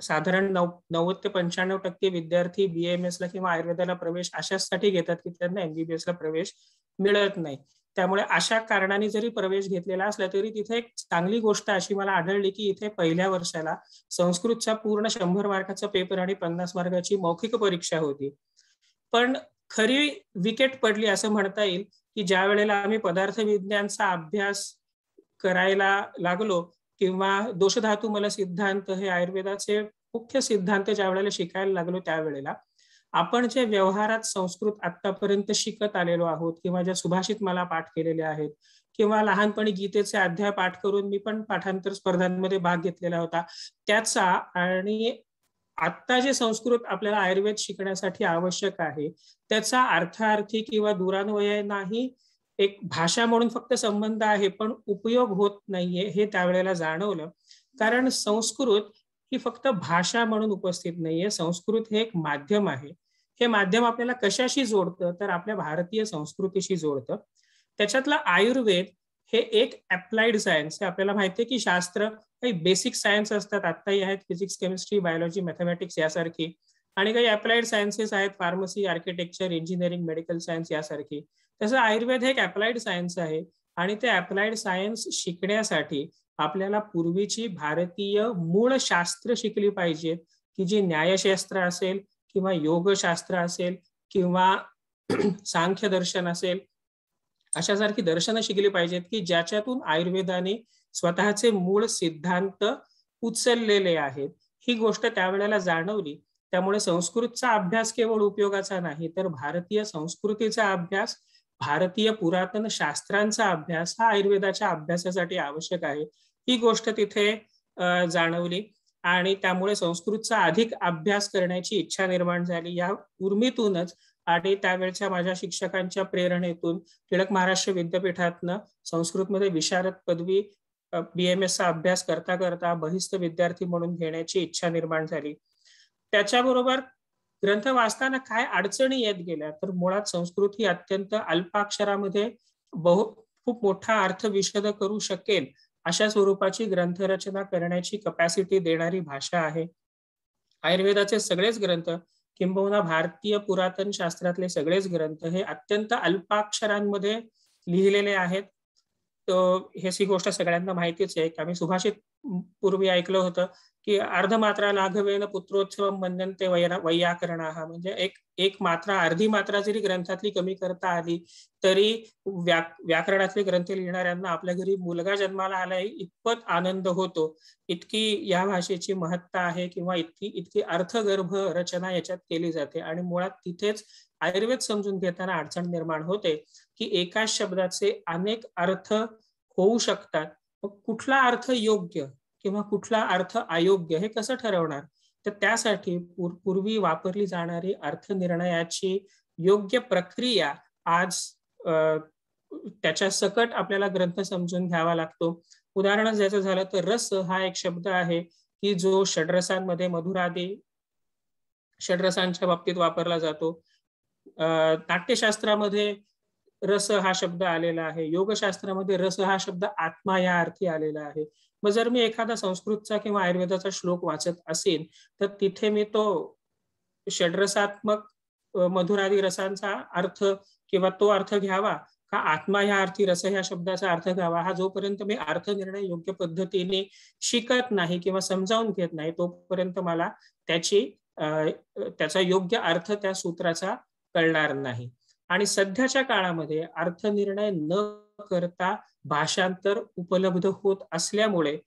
साधारण 90 ते 95% विद्यार्थी BAMS ला किंवा आयुर्वेदाला प्रवेश अशासाठी घेतात की त्यांना MBBS ला प्रवेश मिळत नाही. त्यामुळे अशा कारणाने जरी प्रवेश घेतलेला असला तरी तिथे एक चांगली गोष्ट अशी मला आढळली की इथे पहिल्या वर्षाला संस्कृतचा पूर्ण 100 मार्काचा पेपर आणि 50 मार्काची मौखिक परीक्षा होती. पण खरी विकेट पडली असं म्हणता येईल की ज्या वेळेला आम्ही पदार्थ विज्ञानचा अभ्यास करायला लागलो किंवा दोषधातू मल सिद्धांत हे आयुर्वेदाचे मुख्य सिद्धांत ज्या वेळेला शिकायला लागलो त्यावेळेला आपण जे व्यवहारात संस्कृत आतापर्यंत शिकत आलेलो आहोत किंवा ज्या सुभाषित मला पाठ केलेले आहेत किंवा लहानपणी गीतेचे अध्याय पाठ करून मी पण पाठांतर स्पर्धांमध्ये भाग घेतलेला होता, त्याचा आणि आत्ता जे संस्कृत आपल्याला आयुर्वेद शिकण्यासाठी आवश्यक आहे त्याचा अर्थार्थी किंवा दुरान्वय नाही एक भाषा म्हणून फक्त संबंध आहे पण उपयोग होत नाहीये हे त्यावेळेला जाणवलं. कारण संस्कृत ही फक्त भाषा म्हणून उपस्थित नाहीये, संस्कृत हे एक माध्यम आहे. हे माध्यम आपल्याला कशाशी जोडतं तर आपल्या भारतीय संस्कृतीशी जोडतं. त्याच्यातलं आयुर्वेद हे एक अप्लाइड सायन्स. हे आपल्याला माहिती आहे की शास्त्र काही बेसिक सायन्स असतात, आत्ताही आहेत, फिजिक्स, केमिस्ट्री, बायोलॉजी, मॅथमॅटिक्स यासारखी, आणि काही अप्लाइड सायन्सेस आहेत, pharmacy, architecture, engineering, medical science यासारखी. तसं आयुर्वेद हे एक अप्लाइड सायन्स आहे आणि ते अप्लाइड सायन्स शिकण्यासाठी आपल्याला पूर्वीची भारतीय मूळ शास्त्र शिकली पाहिजेत की जी न्यायशास्त्र असेल किंवा योगशास्त्र असेल किंवा सांख्य दर्शन असेल, अशासारखी दर्शनं शिकली पाहिजेत की ज्याच्यातून आयुर्वेदाने स्वतःचे मूळ सिद्धांत उचललेले आहेत. ही गोष्ट त्यावेळेला जाणवली. त्यामुळे संस्कृतचा अभ्यास केवळ उपयोगाचा नाही तर भारतीय संस्कृतीचा अभ्यास, भारतीय पुरातन शास्त्रांचा अभ्यास हा आयुर्वेदाच्या अभ्यासासाठी आवश्यक आहे. ही गोष्ट तिथे जाणवली आणि त्यामुळे संस्कृतचा अधिक अभ्यास करण्याची इच्छा निर्माण झाली. या उर्मीतूनच आणि त्यावेळच्या माझ्या शिक्षकांच्या प्रेरणेतून टिळक महाराष्ट्र विद्यापीठातनं संस्कृतमध्ये विशारद पदवी BAMS चा अभ्यास करता करता बहिस्थ विद्यार्थी म्हणून घेण्याची इच्छा निर्माण झाली. त्याच्याबरोबर ग्रंथ वाचताना काय अडचणी येत गेल्या तर मुळात संस्कृत ही अत्यंत अल्पाक्षरामध्ये खूप मोठा अर्थ विशद करू शकेल अशा स्वरूपाची ग्रंथरचना करण्याची कपॅसिटी देणारी भाषा आहे. आयुर्वेदाचे सगळेच ग्रंथ किंबहुना भारतीय पुरातन शास्त्रातले सगळेच ग्रंथ हे अत्यंत अल्पाक्षरांमध्ये लिहिलेले आहेत. ही गोष्ट सगळ्यांना माहितीच आहे की आम्ही सुभाषित पूर्वी ऐकलं होतं की अर्धमात्रा लाघवेन पुत्रोत्सवम मन्यन्ते वैयाकरणाः, म्हणजे एक मात्रा, अर्धी मात्रा जरी ग्रंथातली कमी करता आली तरी व्याकरणातले ग्रंथ लिहिणाऱ्यांना आपल्या घरी मुलगा जन्माला आलाय इतपत आनंद होतो. इतकी या भाषेची महत्ता आहे किंवा इतकी अर्थगर्भ रचना याच्यात केली जाते. आणि मुळात तिथेच आयुर्वेद समजून घेताना अडचण निर्माण होते की एकाच शब्दाचे अनेक अर्थ होऊ शकतात. कुठला अर्थ योग्य किंवा कुठला अर्थ अयोग्य हे कसं ठरवणार? तर त्यासाठी पूर्वी वापरली जाणारी अर्थनिर्णयाची योग्य प्रक्रिया आज त्याच्या सकट आपल्याला ग्रंथ समजून घ्यावा लागतो. उदाहरण द्यायचं झालं तर रस हा एक शब्द आहे की जो षड्रसांमध्ये मधुरादी षड्रसांच्या बाबतीत वापरला जातो. नाट्यशास्त्रामध्ये रस हा शब्द आलेला आहे. योगशास्त्रामध्ये रस हा शब्द आत्मा या अर्थी आलेला आहे. मग जर मी एखादा संस्कृतचा किंवा आयुर्वेदाचा श्लोक वाचत असेल तर तिथे मी तो षड्रसात्मक मधुरादी रसांचा अर्थ किंवा तो अर्थ घ्यावा का आत्मा ह्या अर्थी रस ह्या शब्दाचा अर्थ घ्यावा, हा जोपर्यंत मी अर्थनिर्णय योग्य पद्धतीने शिकत नाही किंवा समजावून घेत नाही तोपर्यंत मला त्याचा योग्य अर्थ त्या सूत्राचा कळणार नाही. आणि सध्याच्या काळामध्ये अर्थनिर्णय न करता भाषांतर उपलब्ध होत असल्यामुळे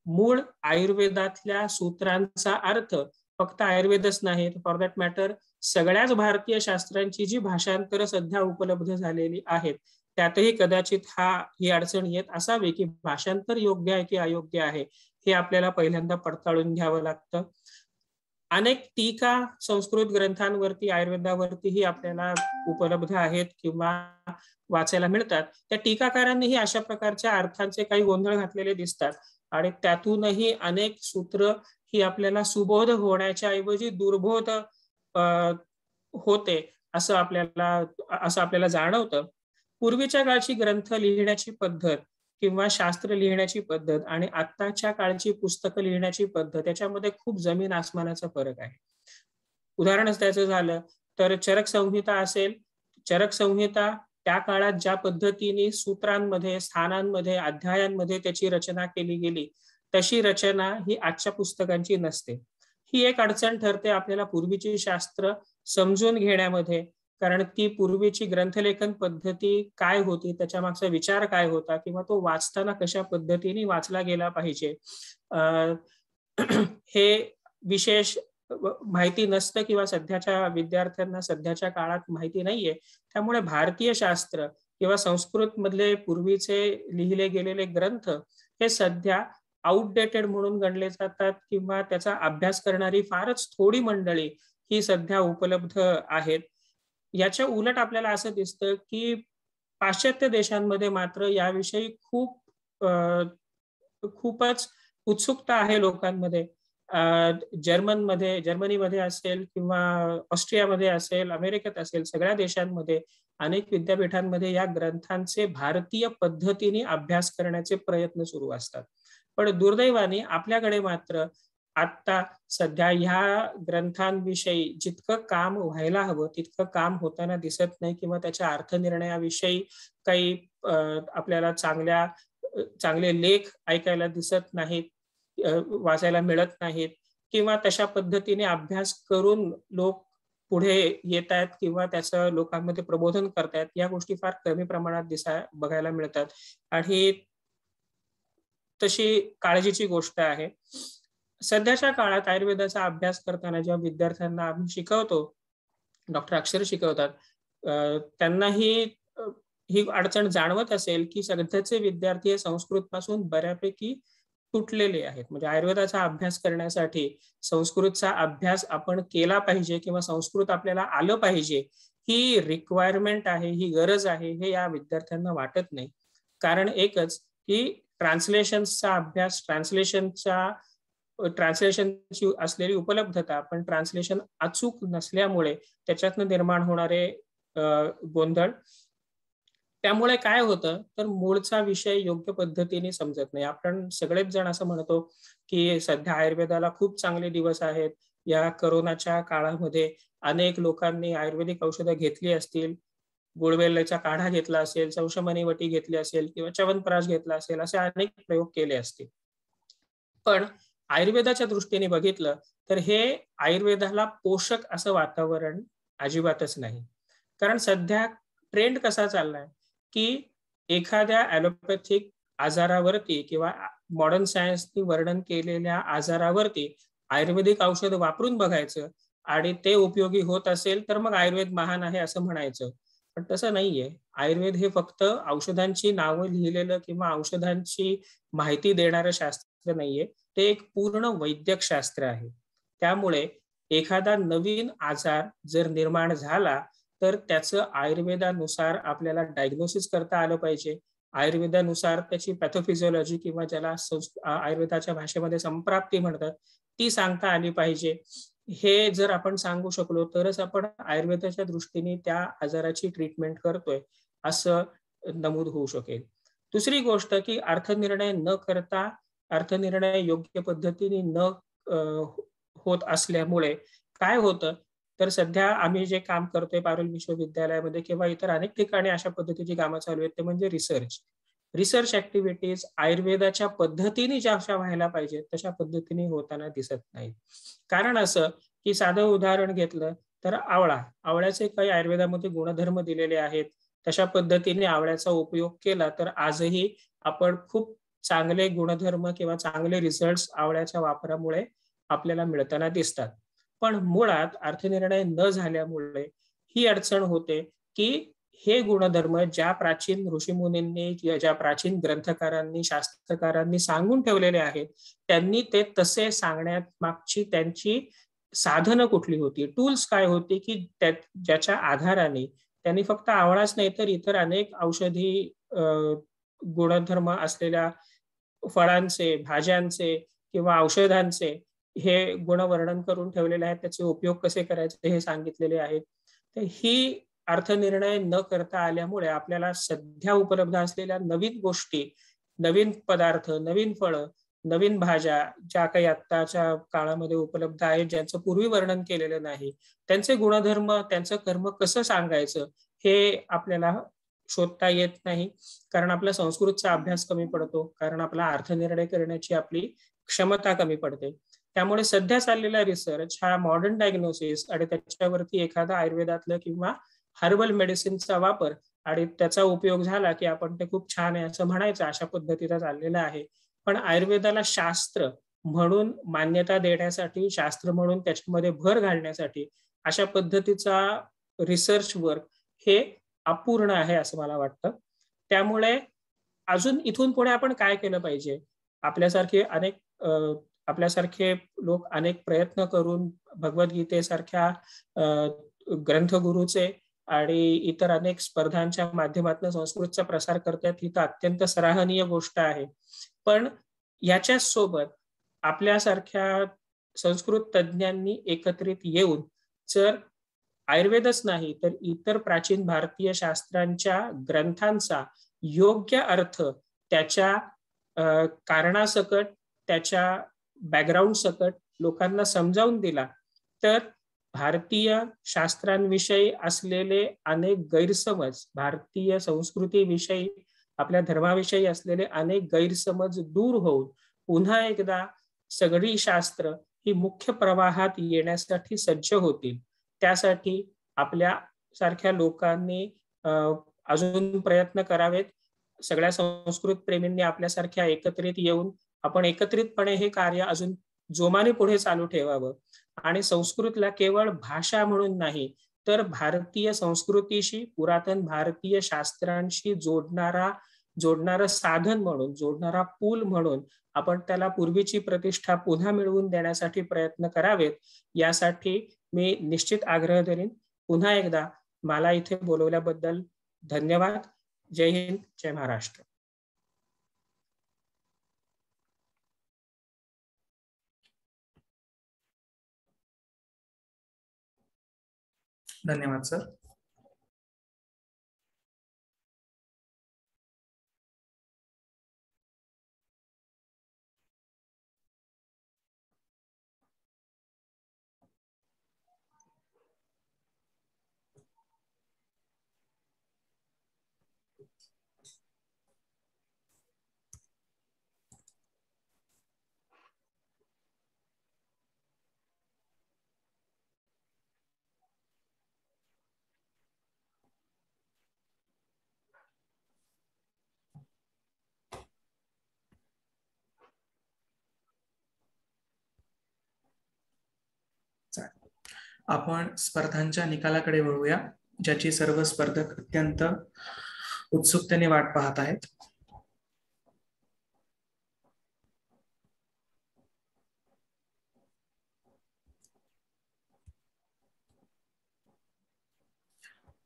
मूळ आयुर्वेदातल्या सूत्रांचा अर्थ फक्त आयुर्वेदच नाही, फॉर दॅट मॅटर सगळ्याच भारतीय शास्त्रांची जी भाषांतर सध्या उपलब्ध झालेली आहेत त्यातही कदाचित ही अडचण येत असावी की भाषांतर योग्य आहे की अयोग्य आहे हे आपल्याला पहिल्यांदा पडताळून घ्यावं लागतं. अनेक टीका संस्कृत ग्रंथांवरती आयुर्वेदावरतीही आपल्याला उपलब्ध आहेत किंवा वाचायला मिळतात. त्या टीकाकारांनीही अशा प्रकारच्या अर्थांचे काही गोंधळ घातलेले दिसतात आणि त्यातूनही अनेक सूत्र ही आपल्याला सुबोध होण्याच्या ऐवजी दुर्बोध होते असं आपल्याला जाणवतं. पूर्वीच्या काळची ग्रंथ लिहिण्याची पद्धत किंवा शास्त्र लिहिण्याची पद्धत आणि आत्ताच्या काळची पुस्तकं लिहिण्याची पद्धत याच्यामध्ये खूप जमीन आसमानाचा फरक आहे. उदाहरणच त्याचं झालं तर चरक संहिता असेल. चरक संहिता त्या काळात ज्या पद्धतीने सूत्रांमध्ये, स्थानांमध्ये, अध्यायांमध्ये त्याची रचना केली गेली तशी रचना ही आजच्या पुस्तकांची नसते. ही एक अडचण ठरते आपल्याला पूर्वीची शास्त्र समजून घेण्यामध्ये, कारण ती पूर्वीची ग्रंथलेखन पद्धती काय होती, त्याच्या मागचा विचार काय होता किंवा तो वाचताना कशा पद्धतीने वाचला गेला पाहिजे हे विशेष माहिती नसतं किंवा सध्याच्या विद्यार्थ्यांना सध्याच्या काळात माहिती नाहीये. त्यामुळे भारतीय शास्त्र किंवा संस्कृत मधले पूर्वीचे लिहिले गेलेले ग्रंथ हे सध्या आउटडेटेड म्हणून गणले जातात किंवा त्याचा अभ्यास करणारी फारच थोडी मंडळी ही सध्या उपलब्ध आहेत. याच्या उलट आपल्याला असं दिसतं की पाश्चात्य देशांमध्ये मात्र याविषयी खूपच उत्सुकता आहे लोकांमध्ये. जर्मनीमध्ये असेल किंवा ऑस्ट्रियामध्ये असेल, अमेरिकेत असेल, सगळ्या देशांमध्ये अनेक विद्यापीठांमध्ये या ग्रंथांचे भारतीय पद्धतीने अभ्यास करण्याचे प्रयत्न सुरू असतात. पण दुर्दैवाने आपल्याकडे मात्र आता सध्या ह्या ग्रंथांविषयी जितकं काम व्हायला हवं तितकं काम होताना दिसत नाही किंवा त्याच्या अर्थनिर्णयाविषयी काही आपल्याला चांगले लेख ऐकायला दिसत नाहीत, वाचायला मिळत नाहीत किंवा तशा पद्धतीने अभ्यास करून लोक पुढे येत आहेत किंवा त्याचं लोकांमध्ये प्रबोधन करतायत. या गोष्टी फार कमी प्रमाणात बघायला मिळतात आणि तशी काळजीची गोष्ट आहे. सध्याच्या काळात आयुर्वेदाचा अभ्यास करताना जेव्हा विद्यार्थ्यांना आम्ही शिकवतो, डॉक्टर अक्षर शिकवतात, त्यांनाही ही अडचण जाणवत असेल की सध्याचे विद्यार्थी हे संस्कृत पासून बऱ्यापैकी तुटलेले आहेत. म्हणजे आयुर्वेदाचा अभ्यास करण्यासाठी संस्कृतचा अभ्यास आपण केला पाहिजे किंवा संस्कृत आपल्याला आलं पाहिजे ही रिक्वायरमेंट आहे, ही गरज आहे, हे या विद्यार्थ्यांना वाटत नाही. कारण एकच की ट्रान्सलेशनचा अभ्यास, ट्रान्सलेशनची असलेली उपलब्धता, पण ट्रान्सलेशन अचूक नसल्यामुळे त्याच्यातनं निर्माण होणारे गोंधळ, त्यामुळे काय होतं तर मूळचा विषय योग्य पद्धतीने समजत नाही. आपण सगळेच जण असं म्हणतो की सध्या आयुर्वेदाला खूप चांगले दिवस आहेत. या करोनाच्या काळामध्ये अनेक लोकांनी आयुर्वेदिक औषधं घेतली असतील, गुळवेलाचा काढा घेतला असेल, संशमनी वटी घेतली असेल किंवा च्यवनप्राश घेतला असेल, असे अनेक प्रयोग केले असतील. पण आयुर्वेदाच्या दृष्टीने बघितलं तर हे आयुर्वेदाला पोषक असं वातावरण अजिबातच नाही. कारण सध्या ट्रेंड कसा चाललाय की एखाद्या ॲलोपॅथिक आजारावरती किंवा मॉडर्न सायन्सनी वर्णन केलेल्या आजारावरती आयुर्वेदिक औषध वापरून बघायचं आणि ते उपयोगी होत असेल तर मग आयुर्वेद महान आहे असं म्हणायचं. पण तसं नाहीये. आयुर्वेद हे फक्त औषधांची नावं लिहिलेलं किंवा औषधांची माहिती देणारं शास्त्र नाहीये. ते एक पूर्ण वैद्यक शास्त्र आहे. त्यामुळे एखादा नवीन आजार जर निर्माण झाला तर त्याचं आयुर्वेदानुसार आपल्याला डायग्नोसिस करता आलं पाहिजे. आयुर्वेदानुसार त्याची पॅथोफिजिओलॉजी किंवा ज्याला आयुर्वेदाच्या भाषेमध्ये संप्राप्ती म्हणतात ती सांगता आली पाहिजे. हे जर आपण सांगू शकलो तरच आपण आयुर्वेदाच्या दृष्टीने त्या आजाराची ट्रीटमेंट करतोय असं नमूद होऊ शकेल. दुसरी गोष्ट की अर्थनिर्णय योग्य पद्धतीने न होत असल्यामुळे काय होतं तर सध्या आम्ही जे काम करतोय पारुल विश्वविद्यालयामध्ये किंवा इतर अनेक ठिकाणी अशा पद्धतीची कामं चालू आहेत ते म्हणजे रिसर्च ऍक्टिव्हिटीज आयुर्वेदाच्या पद्धतीने ज्या अशा व्हायला पाहिजेत तशा पद्धतीने होताना दिसत नाही. कारण असं की साधं उदाहरण घेतलं तर आवळ्याचे काही आयुर्वेदामध्ये गुणधर्म दिलेले आहेत. तशा पद्धतीने आवळ्याचा उपयोग केला तर आजही आपण खूप चांगले गुणधर्म किंवा चांगले रिझल्ट्स आवळ्याच्या वापरामुळे आपल्याला मिळताना दिसतात. पण मुळात अर्थनिर्णय न झाल्यामुळे ही अडचण होते की हे गुणधर्म ज्या प्राचीन ऋषीमुनींनी ज्या प्राचीन ग्रंथकारांनी शास्त्रकारांनी सांगून ठेवलेले आहेत त्यांनी ते तसे सांगण्यात मागची त्यांची साधनं कुठली होती, टूल्स काय होती की ज्याच्या आधाराने त्यांनी फक्त आवळाच नाही तर इतर अनेक औषधी गुणधर्म असलेल्या फळांचे, भाज्यांचे किंवा औषधांचे हे गुणवर्णन करून ठेवलेले आहेत, त्याचे उपयोग कसे करायचे हे सांगितलेले आहेत. तर ही अर्थनिर्णय न करता आल्यामुळे आपल्याला सध्या उपलब्ध असलेल्या नवीन गोष्टी, नवीन पदार्थ, नवीन फळं, नवीन भाज्या ज्या काही आत्ताच्या काळामध्ये उपलब्ध आहेत, ज्यांचं पूर्वी वर्णन केलेलं नाही, त्यांचे गुणधर्म, त्यांचं कर्म कसं सांगायचं हे आपल्याला शोधता येत नाही. कारण आपला संस्कृतचा अभ्यास कमी पडतो, कारण आपला अर्थनिर्णय करण्याची आपली क्षमता कमी पडते. त्यामुळे सध्या चाललेला रिसर्च हा मॉडर्न डायग्नोसिस आणि त्याच्यावरती एखादा आयुर्वेदातलं किंवा हर्बल मेडिसिनचा वापर आणि त्याचा उपयोग झाला की आपण ते खूप छान आहे असं म्हणायचं, अशा पद्धतीचा चाललेला आहे. पण आयुर्वेदाला शास्त्र म्हणून मान्यता देण्यासाठी, शास्त्र म्हणून त्याच्यामध्ये भर घालण्यासाठी अशा पद्धतीचा रिसर्च वर्क हे अपूर्ण आहे असं मला वाटतं. त्यामुळे अजून इथून पुढे आपण काय केलं पाहिजे? आपल्यासारखे लोक अनेक प्रयत्न करून भगवद्गीतेसारख्या ग्रंथगुरूचे आणि इतर अनेक स्पर्धांच्या माध्यमातून संस्कृतचा प्रसार करतात, ही तर अत्यंत सराहनीय गोष्ट आहे. पण याच्या सोबत आपल्यासारख्या संस्कृत तज्ञांनी एकत्रित येऊन जर आयुर्वेदच नाही तर इतर प्राचीन भारतीय शास्त्रांच्या ग्रंथांचा योग्य अर्थ त्याच्या कारणासकट, त्याच्या बॅकग्राऊंड सकट लोकांना समजावून दिला तर भारतीय शास्त्रांविषयी असलेले अनेक गैरसमज, भारतीय संस्कृतीविषयी, आपल्या धर्माविषयी असलेले अनेक गैरसमज दूर होऊन पुन्हा एकदा सगळी शास्त्र ही मुख्य प्रवाहात येण्यासाठी सज्ज होतील. त्यासाठी आपल्या सारख्या लोकांनी अजून प्रयत्न करावेत. सगळ्या संस्कृत प्रेमींनी आपल्यासारख्या एकत्रित येऊन आपण एकत्रितपणे हे कार्य अजून जोमाने पुढे चालू ठेवावं आणि संस्कृतला केवळ भाषा म्हणून नाही तर भारतीय संस्कृतीशी, पुरातन भारतीय शास्त्रांशी जोडणारं साधन म्हणून, जोडणारा पूल म्हणून आपण त्याला पूर्वीची प्रतिष्ठा पुन्हा मिळवून देण्यासाठी प्रयत्न करावेत. यासाठी मी निश्चित आग्रह धरीन. पुन्हा एकदा मला इथे बोलवल्याबद्दल धन्यवाद. जय हिंद, जय महाराष्ट्र. धन्यवाद सर. आपण स्पर्धांच्या निकालाकडे वळूया, ज्याची सर्व स्पर्धक अत्यंत उत्सुकतेने वाट पाहत आहेत.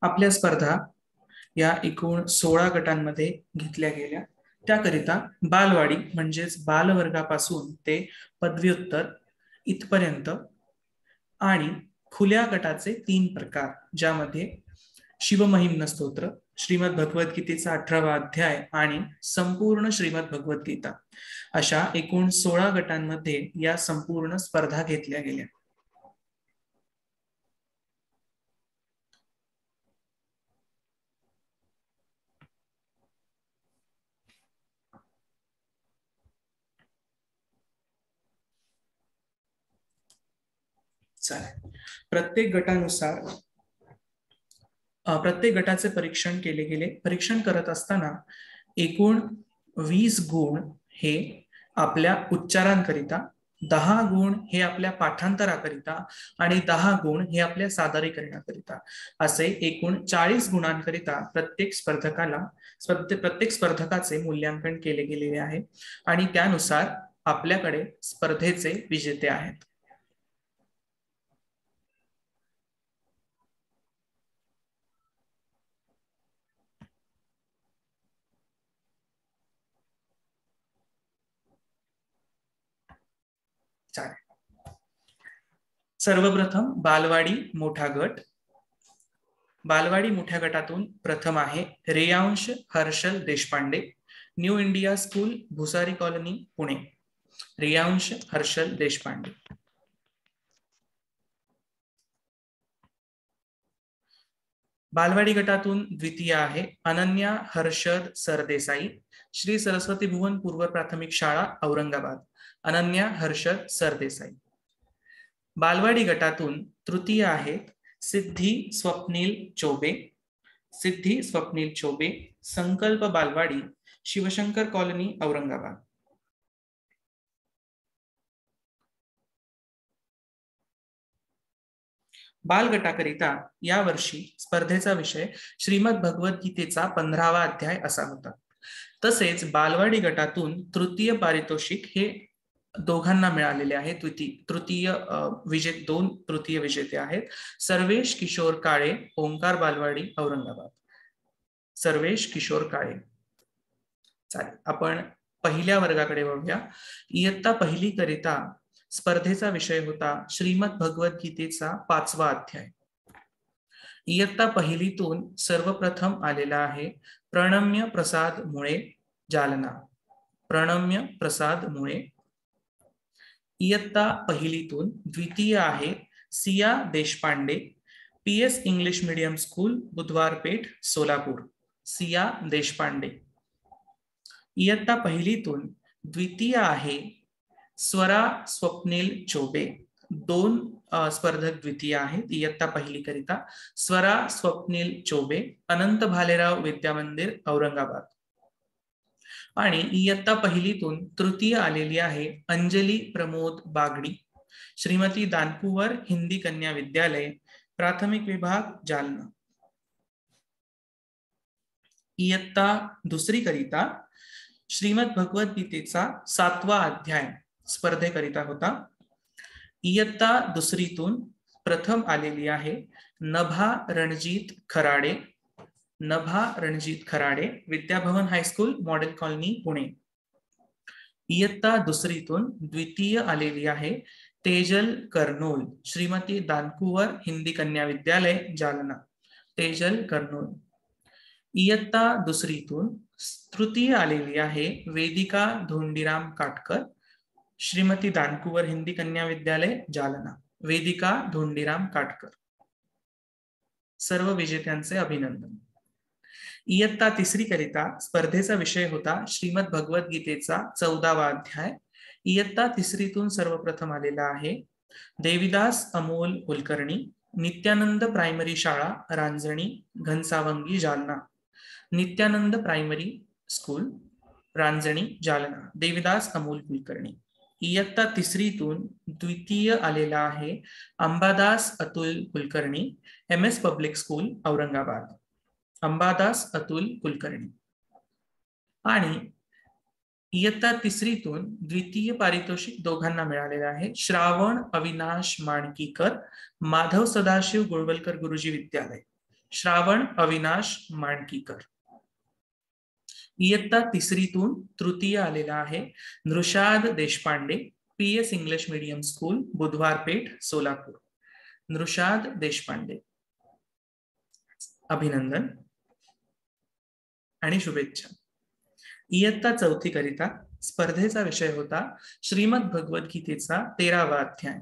आपल्या स्पर्धा या एकूण 16 गटांमध्ये घेतल्या गेल्या. त्याकरिता बालवाडी म्हणजेच बालवर्गापासून ते पदव्युत्तर इथपर्यंत आणि खुल्या गटाचे 3 प्रकार, ज्यामध्ये शिवमहिम्न स्तोत्र, श्रीमद भगवद्गीतेचा 18वा अध्याय आणि संपूर्ण श्रीमद भगवद्गीता, अशा एकूण 16 गटांमध्ये या संपूर्ण स्पर्धा घेतल्या गेल्या. प्रत्येक गटानुसार प्रत्येक गटाचे परीक्षण केले गेले. परीक्षण करत असताना एकूण 20 गुण हे आपल्या उच्चारांकरिता, 10 गुण हे आपल्या पाठांतराकरिता आणि 10 गुण हे आपल्या सादरीकरणाकरिता, असे एकूण 40 गुणांकरिता प्रत्येक स्पर्धकाचे मूल्यांकन केले गेलेले आहे आणि त्यानुसार आपल्याकडे स्पर्धेचे विजेते आहेत. चालेल. सर्वप्रथम बालवाडी मोठा गट. बालवाडी मोठ्या गटातून प्रथम आहे Reyansh Harshal Deshpande, new India school, Bhusari colony, Pune. Reyansh Harshal Deshpande. बालवाडी गटातून द्वितीय आहे अनन्या हर्षद सरदेसाई, श्री सरस्वती भुवन पूर्व प्राथमिक शाळा, औरंगाबाद. अनन्या हर्षद सरदेसाई. बालवाडी गटातून तृतीय आहेत सिद्धी स्वप्नील चौबे. सिद्धी स्वप्नील चौबे, संकल्प बालवाडी, शिवशंकर कॉलनी, औरंगाबाद. बालगटाकरिता यावर्षी स्पर्धेचा विषय श्रीमद भगवद्गीतेचा 15वा अध्याय असा होता. तसेच बालवाडी गटातून तृतीय पारितोषिक हे दोघांना मिळालेले आहे. दोन तृतीय विजेते आहेत. सर्वेश किशोर काळे, ओंकार बालवाडी, औरंगाबाद. सर्वेश किशोर काळे. चालेल, आपण पहिल्या वर्गाकडे वळूया. इयत्ता पहिली करिता स्पर्धेचा विषय होता श्रीमद भगवद्गीतेचा 5वा अध्याय. इयत्ता पहिलीतून सर्वप्रथम आलेला आहे प्रणम्य प्रसाद मुळे, जालना. प्रणम्य प्रसाद मुळे. इयत्ता पहिलीतून द्वितीय आहे Siya Deshpande, PS English medium school, Budhwarpeth, Solapur. Siya Deshpande. इयत्ता पहिलीतून द्वितीय आहे स्वरा स्वप्नील चौबे. 2 स्पर्धक द्वितीय आहेत इयत्ता पहिली करिता. स्वरा स्वप्नील चौबे, अनंत भालेराव विद्या मंदिर, औरंगाबाद. आणि इयत्ता पहिलीतून तृतीय आलेली आहे अंजली प्रमोद बागडी, श्रीमती दानकुवर हिंदी कन्या विद्यालय, प्राथमिक विभाग, जालना. इयत्ता दुसरी करिता श्रीमद भगवद्गीतेचा 7वा अध्याय स्पर्धेकरिता होता. इयत्ता दुसरीतून प्रथम आलेली आहे नभा Ranjit Kharade. नभा Ranjit Kharade, Vidyabhavan high school, model colony, Pune. इयत्ता दुसरीतून द्वितीय आलेली आहे तेजल कर्नूल, श्रीमती दानकुवर हिंदी कन्या विद्यालय, जालना. तेजल कर्नूल. इयत्ता दुसरीतून तृतीय आलेली आहे वेदिका धोंडीराम काटकर, श्रीमती दानकुवर हिंदी कन्या विद्यालय, जालना. वेदिका धोंडीराम काटकर. सर्व विजेत्यांचे अभिनंदन. इयत्ता तिसरी करिता स्पर्धेचा विषय होता श्रीमद भगवद्गीतेचा 14वा अध्याय. इयत्ता तिसरीतून सर्वप्रथम आलेला आहे देविदास अमोल कुलकर्णी, नित्यानंद प्रायमरी शाळा, रांजणी, घनसावंगी, जालना. Nityanand primary school, Ranjani, Jalna. देविदास अमोल कुलकर्णी. इयत्ता तिसरीतून द्वितीय आलेला आहे Ambadas Atul Kulkarni, MS public school, Aurangabad. Ambadas Atul Kulkarni. आणि इयत्ता तिसरीतून द्वितीय पारितोषिक दोघांना मिळालेलं आहे श्रावण अविनाश माणकीकर, माधव सदाशिव गोळवलकर गुरुजी विद्यालय. श्रावण अविनाश माणकीकर. इयत्ता तिसरीतून तृतीय आलेला आहे Nrushad Deshpande, PS English medium school, Budhwarpeth, Solapur. Nrushad Deshpande. अभिनंदन आणि शुभेच्छा. इयत्ता चौथी करिता स्पर्धेचा विषय होता श्रीमद भगवद्गीतेचा 13वा अध्याय.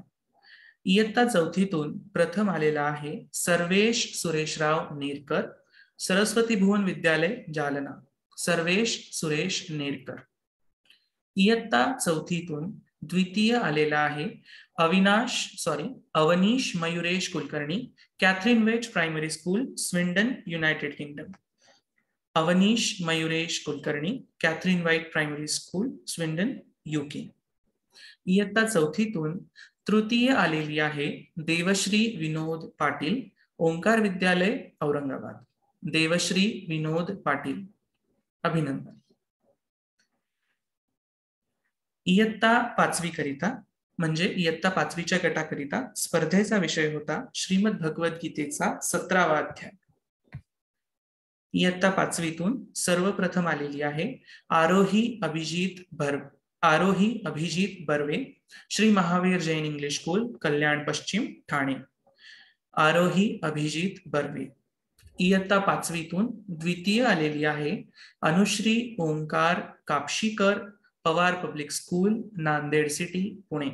इयत्ता चौथीतून प्रथम आलेला आहे सर्वेश सुरेशराव नेरकर, सरस्वती भुवन विद्यालय, जालना. सर्वेश सुरेश नेरकर. इयत्ता चौथीतून द्वितीय आलेला आहे Avanish Mayuresh Kulkarni, Catherine Wayes primary school, Swindon, United Kingdom. Avanish Mayuresh Kulkarni, Catherine white primary school, Swindon, UK. इयत्ता चौथीतून तृतीय आलेली आहे देवश्री विनोद पाटील, ओंकार विद्यालय, औरंगाबाद. देवश्री विनोद पाटील. अभिनंदन. इयत्ता पाचवी करिता म्हणजे इयत्ता पाचवीच्या गटाकरिता स्पर्धेचा विषय होता श्रीमद भगवद्गीतेचा 17वा अध्याय. इयत्ता पाचवीतून सर्वप्रथम आलेली आहे आरोही अभिजित आरोही अभिजीत बर्वे, श्री महावीर जैन इंग्लिश स्कूल, कल्याण पश्चिम, ठाणे. आरोही अभिजीत बर्वे. इयत्ता 5वीतून द्वितीय आलेली आहे Anushree Omkar Kapshikar, Pawar public school, Nanded city, Pune.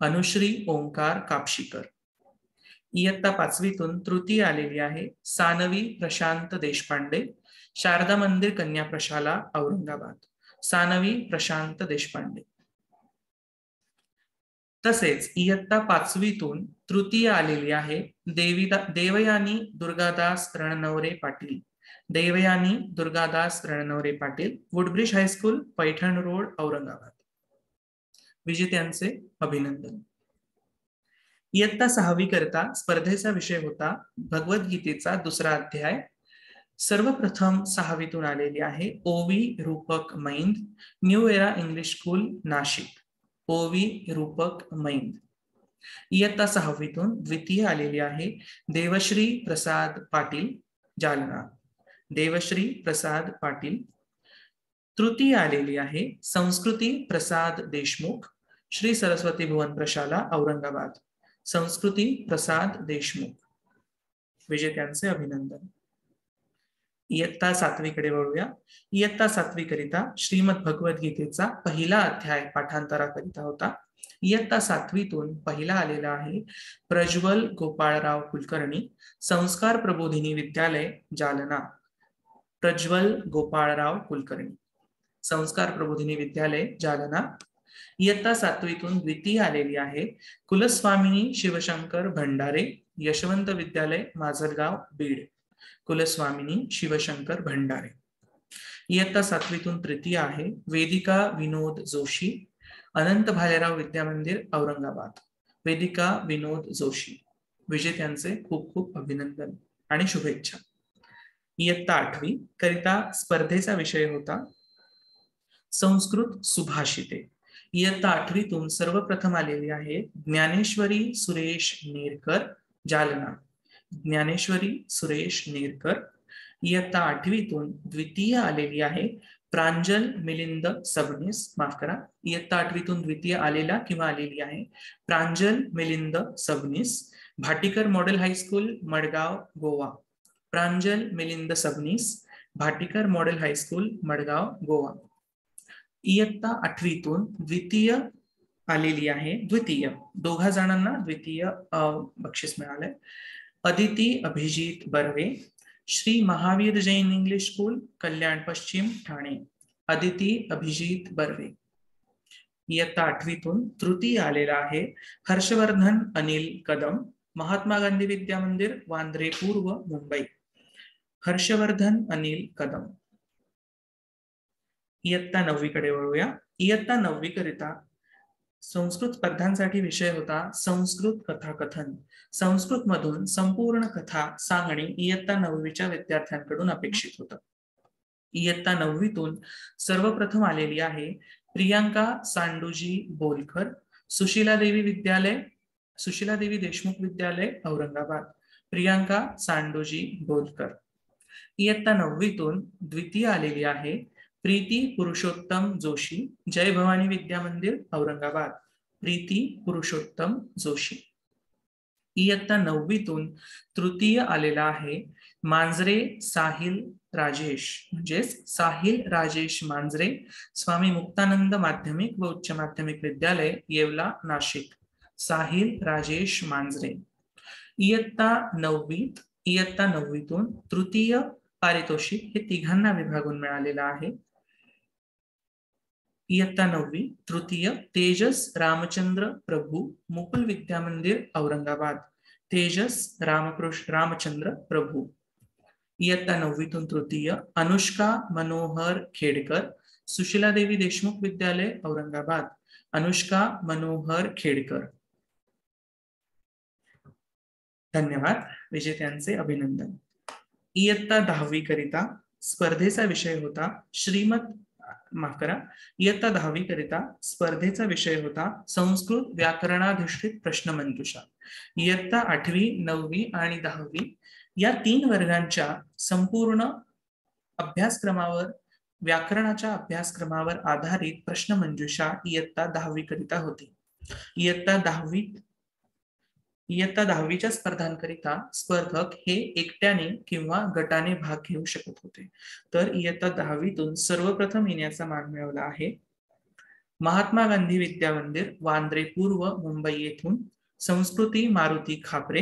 Anushree Omkar Kapshikar. इयत्ता 5वीतून तृतीय आलेली आहे सानवी प्रशांत देशपांडे, शारदा मंदिर कन्या प्रशाला, औरंगाबाद. सानवी प्रशांत देशपांडे. तसेच इयत्ता 5वीतून तृतीय आलेली आहे Devyani Durgadas Ranaware Patil. Devyani Durgadas Ranaware Patil, Woodbridge high school, Paithan road, Aurangabad. विजेत्यांचे अभिनंदन. इयत्ता 6वी करता स्पर्धेचा विषय होता भगवद्गीतेचा 2रा अध्याय. सर्वप्रथम 6वीतून आलेली आहे ओवी रूपक Maind, new era English school, Nashik. ओवी रूपक मैंद. इयत्ता 6वीतून द्वितीय आलेली आहे देवश्री प्रसाद पाटील, जालना. देवश्री प्रसाद पाटील. तृतीय आलेली आहे संस्कृती प्रसाद देशमुख, श्री सरस्वती भुवन प्रशाला, औरंगाबाद. संस्कृती प्रसाद देशमुख. विजेत्यांचे अभिनंदन. इयत्ता 7वीकडे वळूया. इयत्ता 7वी करिता श्रीमद भगवद्गीतेचा 1ला अध्याय पाठांतराकरिता होता. इयत्ता 7वीतून पहिला आलेला आहे प्रज्वल गोपाळराव कुलकर्णी, संस्कार प्रबोधिनी विद्यालय, जालना. प्रज्वल गोपाळराव कुलकर्णी, संस्कार प्रबोधिनी विद्यालय, जालना. इयत्ता 7वीतून द्वितीय आलेली आहे कुलस्वामिनी शिवशंकर भंडारे, यशवंत विद्यालय, माजलगाव, बीड. कुलस्वामिनी शिवशंकर भंडारे. इयत्ता 7वीतून तृतीय आहे वेदिका विनोद जोशी, अनंत भालेराव विद्यामंदिर, औरंगाबाद. वेदिका विनोद जोशी. विजेत्यांचे खूप खूप अभिनंदन आणि शुभेच्छा. इयत्ता 8वी करिता स्पर्धेचा विषय होता संस्कृत सुभाषिते. इयत्ता 8वीतून सर्वप्रथम आलेली आहे ज्ञानेश्वरी सुरेश नेरकर, जालना. ज्ञानेश्वरी सुरेश नेरकर. इयत्ता 8वीतून द्वितीय आलेली आहे प्रांजल मिलिंद सबनीस, माफ करा, इयत्ता 8वीतून द्वितीय आलेला किंवा आलेली आहे प्रांजल मिलिंद सबनीस, भाटीकर मॉडेल हायस्कूल, मडगाव, गोवा. प्रांजल मिलिंद सबनीस, भाटीकर मॉडेल हायस्कूल, मडगाव, गोवा. इयत्ता 8वीतून द्वितीय आलेली आहे द्वितीय, दोघा जणांना द्वितीय बक्षीस मिळालंय अदिती अभिजीत बर्वे, श्री महावीर जैन इंग्लिश स्कूल, कल्याण पश्चिम, ठाणे. अदिती अभिजीत बर्वे. इयत्ता 8वीतून तृतीय आलेला आहे हर्षवर्धन अनिल कदम, महात्मा गांधी विद्या मंदिर, वांद्रे पूर्व, मुंबई. हर्षवर्धन अनिल कदम. इयत्ता 9वीकडे वळूया. इयत्ता 9वी करिता संस्कृत स्पर्धांसाठी विषय होता संस्कृत कथाकथन. संस्कृत मधून संपूर्ण कथा सांगणे इयत्ता 9वीच्या विद्यार्थ्यांकडून अपेक्षित होतं. इयत्ता 9वीतून सर्वप्रथम आलेली आहे प्रियांका सांडूजी बोलकर, सुशीला देवी विद्यालय, सुशीला देवी देशमुख विद्यालय, औरंगाबाद. प्रियांका सांडूजी बोलकर. इयत्ता 9वीतून द्वितीय आलेली आहे प्रीती पुरुषोत्तम जोशी, जय भवानी विद्या मंदिर, औरंगाबाद. प्रीती पुरुषोत्तम जोशी. इयत्ता 9वीतून तृतीय आलेला आहे मांजरे साहिल राजेश, म्हणजेच साहिल राजेश मांजरे, स्वामी मुक्तानंद माध्यमिक व उच्च माध्यमिक विद्यालय, येवला, नाशिक. साहिल राजेश मांजरे. इयत्ता 9वीतून तृतीय पारितोषिक हे तिघांना विभागून मिळालेलं आहे. इयत्ता 9वी तृतीय तेजस रामचंद्र प्रभू, मुकुल विद्या मंदिर, औरंगाबाद. तेजस रामचंद्र प्रभू. इयत्ता 9वीतून तृतीय अनुष्का मनोहर खेडकर, सुशीला देवी देशमुख विद्यालय, औरंगाबाद. अनुष्का मनोहर खेडकर. धन्यवाद. विजेत्यांचे अभिनंदन. इयत्ता 10वी करिता स्पर्धेचा विषय होता इयत्ता 10वी करिता स्पर्धेचा विषय होता संस्कृत व्याकरणाधिष्ठित प्रश्नमंजुषा. इयत्ता 8वी, 9वी आणि 10वी या 3 वर्गांच्या संपूर्ण अभ्यासक्रमावर व्याकरणाच्या अभ्यासक्रमावर आधारित प्रश्नमंजुषा इयत्ता 10वी करिता होती. इयत्ता 10वीच्या स्पर्धांकरिता स्पर्धक हे एकट्याने किंवा गटाने भाग घेऊ शकत होते. तर इयत्ता 10वीतून सर्वप्रथम येण्याचा मान मिळवला आहे महात्मा गांधी विद्या मंदिर, वांद्रे पूर्व, मुंबई येथून संस्कृती मारुती खापरे,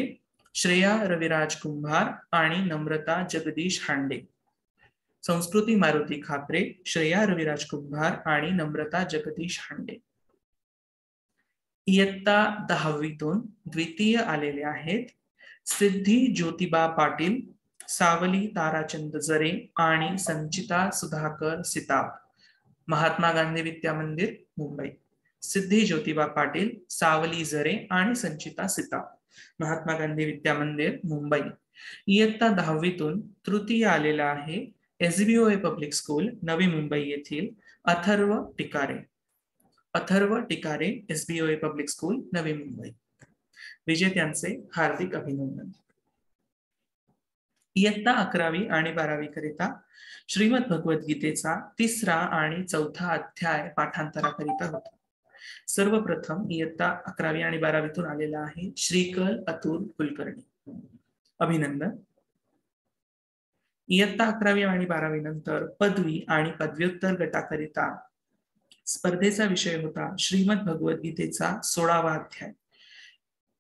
श्रेया रविराज कुंभार आणि नम्रता जगदीश हांडे. संस्कृती मारुती खापरे, श्रेया रविराज कुंभार आणि नम्रता जगदीश हांडे. इयत्ता 10वीतून द्वितीय आलेले आहेत सिद्धी ज्योतिबा पाटील, सावली ताराचंद जरे आणि संचिता सुधाकर सिताब, महात्मा गांधी विद्या मंदिर, मुंबई. सिद्धी ज्योतिबा पाटील, सावली जरे आणि संचिता सिताब, महात्मा गांधी विद्या मंदिर, मुंबई. इयत्ता 10वीतून तृतीय आलेला आहे SBOA public school, Navi Mumbai येथील Atharva Tikare. Atharva Tikare, SBOA public school, Navi Mumbai. विजेत्यांचे हार्दिक अभिनंदन. इयत्ता 11वी आणि 12वी करिता श्रीमद भगवद्गीतेचा 3रा आणि 4था अध्याय पाठांतराकरिता होता. सर्वप्रथम इयत्ता 11वी आणि 12वीतून आलेला आहे श्रीकल अतुल कुलकर्णी. अभिनंदन. इयत्ता 11वी आणि 12वी नंतर पदवी आणि पदव्युत्तर गटाकरिता स्पर्धेचा विषय होता श्रीमद भगवद्गीतेचा 16वा अध्याय.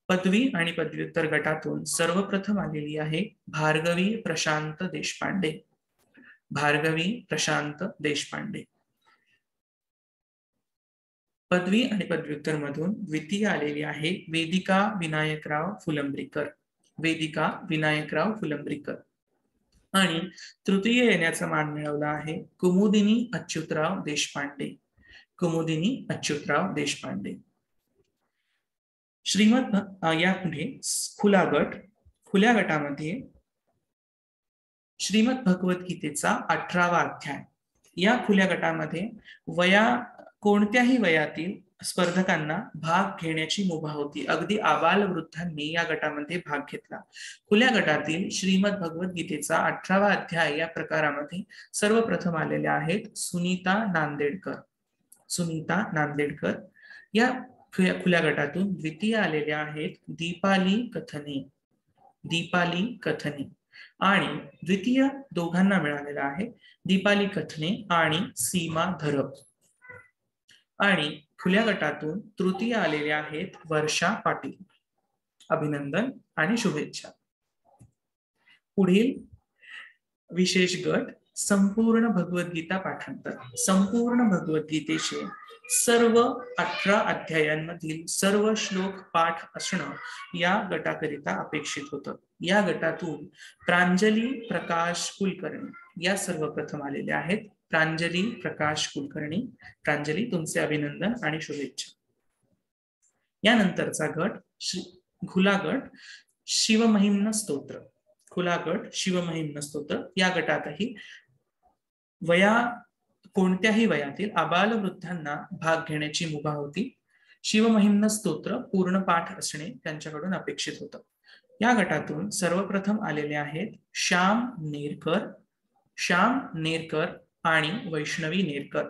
पदवी आणि पदव्युत्तर गटातून सर्वप्रथम आलेली आहे भार्गवी प्रशांत देशपांडे. भार्गवी प्रशांत देशपांडे. पदवी आणि पदव्युत्तर मधून द्वितीय आलेली आहे वेदिका विनायकराव फुलंब्रीकर. वेदिका विनायकराव फुलंब्रीकर. आणि तृतीय येण्याचा मान मिळवला आहे कुमुदिनी अच्युतराव देशपांडे. कुमुदिनी अच्युतराव देशपांडे. श्रीमद यापुढे खुला गट. खुल्या गटामध्ये श्रीमद भगवद्गीतेचा 18वा अध्याय. या खुल्या गटामध्ये कोणत्याही वयातील स्पर्धकांना भाग घेण्याची मुभा होती. अगदी आबाल वृद्धांनी या गटामध्ये भाग घेतला. खुल्या गटातील श्रीमद भगवद्गीतेचा 18वा अध्याय या प्रकारामध्ये सर्वप्रथम आलेल्या आहेत सुनीता नांदेडकर. सुनीता नांदेडकर. या खुल्या गटातून द्वितीय आलेल्या आहेत दीपाली कथने. दीपाली कथने. आणि द्वितीय दोघांना मिळालेला आहे दीपाली कथने आणि सीमा धरप. आणि खुल्या गटातून तृतीय आलेले आहेत वर्षा पाटील. अभिनंदन आणि शुभेच्छा. पुढील विशेष गट संपूर्ण भगवद्गीता पाठांतर. संपूर्ण भगवद्गीतेचे सर्व 18 अध्यायांमधील सर्व श्लोक पाठ असणं या गटाकरिता अपेक्षित होतं. या गटातून प्रांजली प्रकाश कुलकर्णी या सर्वप्रथम आलेल्या आहेत. प्रांजली प्रकाश कुलकर्णी. प्रांजली, तुमचे अभिनंदन आणि शुभेच्छा. यानंतरचा गट खुला गट शिवमहिम्न स्तोत्र. खुला गट शिवमहिम्न स्तोत्र. या गटातही कोणत्याही वयातील आबाल वृद्धांना भाग घेण्याची मुभा होती. शिवमहिम्न स्तोत्र पूर्ण पाठ असणे त्यांच्याकडून अपेक्षित होतं. या गटातून सर्वप्रथम आलेले आहेत श्याम नेरकर. श्याम नेरकर आणि वैष्णवी नेरकर.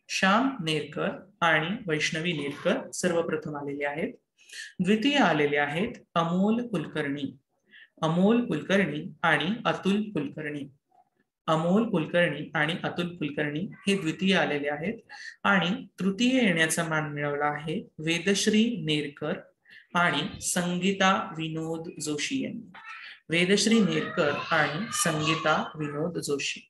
श्याम नेरकर आणि वैष्णवी नेरकर सर्वप्रथम आलेले आहेत. द्वितीय आलेले आहेत अमोल कुलकर्णी. अमोल कुलकर्णी आणि अतुल कुलकर्णी. अमोल कुलकर्णी आणि अतुल कुलकर्णी हे द्वितीय आलेले आहेत. आणि तृतीय येण्याचा मान मिळवला आहे वेदश्री नेरकर आणि संगीता विनोद जोशी यांनी. वेदश्री नेरकर आणि संगीता विनोद जोशी.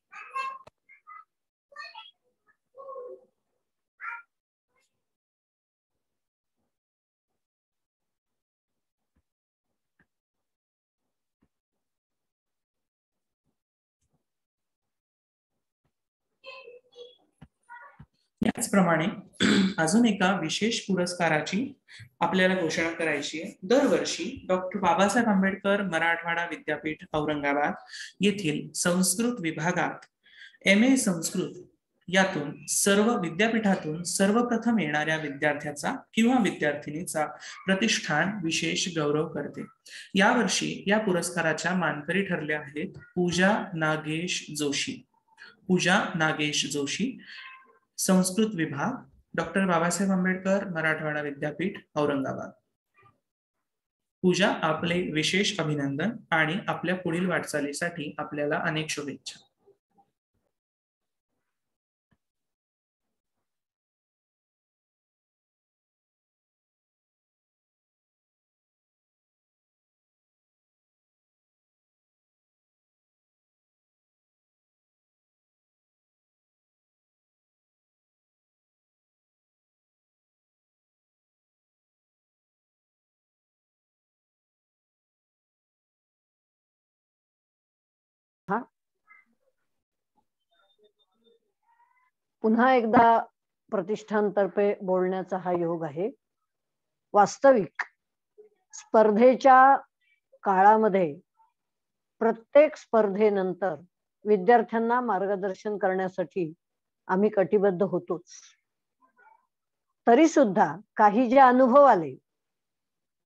याचप्रमाणे अजून एका विशेष पुरस्काराची आपल्याला घोषणा करायची आहे. दरवर्षी डॉक्टर बाबासाहेब आंबेडकर मराठवाडा विद्यापीठ औरंगाबाद येथील संस्कृत विभागात MA संस्कृत यातून विद्यापीठातून सर्वप्रथम येणाऱ्या विद्यार्थ्याचा किंवा विद्यार्थिनीचा प्रतिष्ठान विशेष गौरव करते. यावर्षी या पुरस्काराच्या मानकरी ठरल्या आहेत पूजा नागेश जोशी. पूजा नागेश जोशी, संस्कृत विभाग, डॉक्टर बाबासाहेब आंबेडकर मराठवाडा विद्यापीठ औरंगाबाद. पूजा, आपले विशेष अभिनंदन आणि आपल्या पुढील वाटचालीसाठी आपल्याला अनेक शुभेच्छा. पुन्हा एकदा प्रतिष्ठानतर्फे बोलण्याचा हा योग आहे. वास्तविक स्पर्धेच्या काळामध्ये प्रत्येक स्पर्धेनंतर विद्यार्थ्यांना मार्गदर्शन करण्यासाठी आम्ही कटिबद्ध होतोच. तरी सुद्धा काही जे अनुभव आले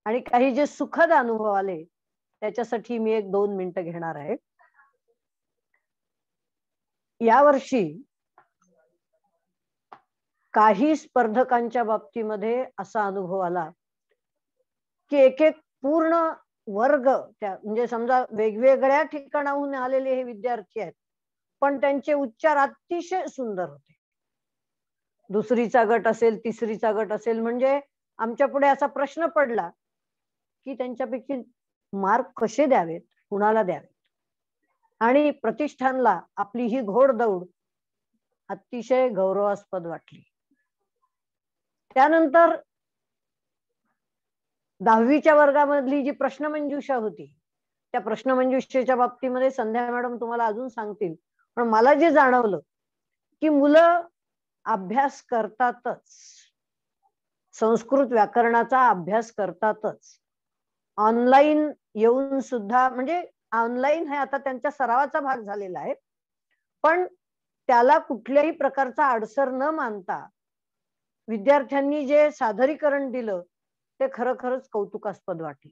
आणि काही जे सुखद अनुभव आले त्याच्यासाठी मी 1-2 मिनिटं घेणार आहे. यावर्षी काही स्पर्धकांच्या बाबतीमध्ये असा अनुभव आला की एक पूर्ण वर्ग, त्या म्हणजे समजा वेगवेगळ्या ठिकाणाहून आलेले हे विद्यार्थी आहेत, पण त्यांचे उच्चार अतिशय सुंदर होते. दुसरीचा गट असेल, तिसरीचा गट असेल, म्हणजे आमच्या पुढे असा प्रश्न पडला की त्यांच्यापैकी मार्क कसे द्यावेत, कुणाला द्यावेत. आणि प्रतिष्ठानला आपली ही घोडदौड अतिशय गौरवास्पद वाटली. त्यानंतर 10वीच्या वर्गामधली जी प्रश्नमंजुषा होती, त्या प्रश्नमंजुषेच्या बाबतीमध्ये संध्या मॅडम तुम्हाला अजून सांगतील, पण मला जे जाणवलं की मुलं अभ्यास करतातच, संस्कृत व्याकरणाचा अभ्यास करतातच, ऑनलाईन येऊन सुद्धा, म्हणजे ऑनलाईन हे आता त्यांच्या सरावाचा भाग झालेला आहे, पण त्याला कुठल्याही प्रकारचा अडसर न मानता विद्यार्थ्यांनी जे सादरीकरण दिलं ते खरंच कौतुकास्पद वाटले.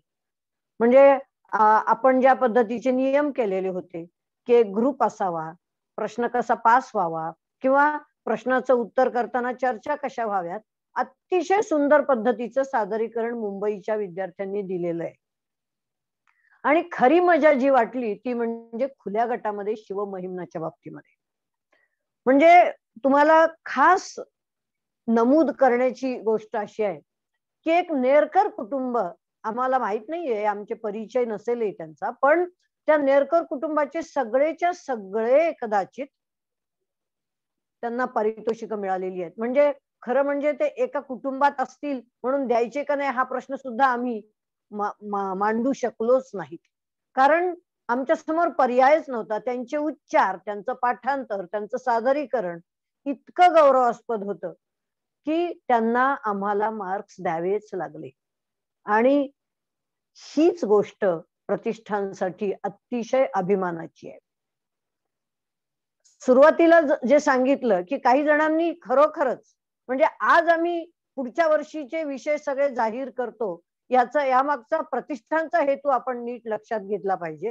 म्हणजे आपण ज्या पद्धतीचे नियम केलेले होते की एक ग्रुप असावा, प्रश्न कसा पास व्हावा किंवा प्रश्नाचं उत्तर करताना चर्चा कशा व्हाव्यात, अतिशय सुंदर पद्धतीचं सादरीकरण मुंबईच्या विद्यार्थ्यांनी दिलेलं आहे. आणि खरी मजा जी वाटली ती म्हणजे खुल्या गटामध्ये शिवमहिमनाच्या बाबतीमध्ये. म्हणजे तुम्हाला खास नमूद करण्याची गोष्ट अशी आहे की एक नेरकर कुटुंब, आम्हाला माहित नाहीये, आमचे परिचय नसेल त्यांचा, पण त्या नेरकर कुटुंबाचे सगळेच्या सगळे कदाचित त्यांना पारितोषिकं मिळालेली आहेत. म्हणजे खरं म्हणजे ते एका कुटुंबात असतील म्हणून द्यायचे का नाही हा प्रश्न सुद्धा आम्ही मांडू शकलोच नाहीत, कारण आमच्या समोर पर्यायच नव्हता. त्यांचे उच्चार, त्यांचं पाठांतर, त्यांचं सादरीकरण इतकं गौरवास्पद होतं की त्यांना आम्हाला मार्क्स द्यावेच लागले. आणि हीच गोष्ट प्रतिष्ठानसाठी अतिशय अभिमानाची आहे. सुरुवातीला जे सांगितलं की काही जणांनी खरोखरच, म्हणजे आज आम्ही पुढच्या वर्षीचे विषय सगळे जाहीर करतो, यामागचा प्रतिष्ठानचा हेतू आपण नीट लक्षात घेतला पाहिजे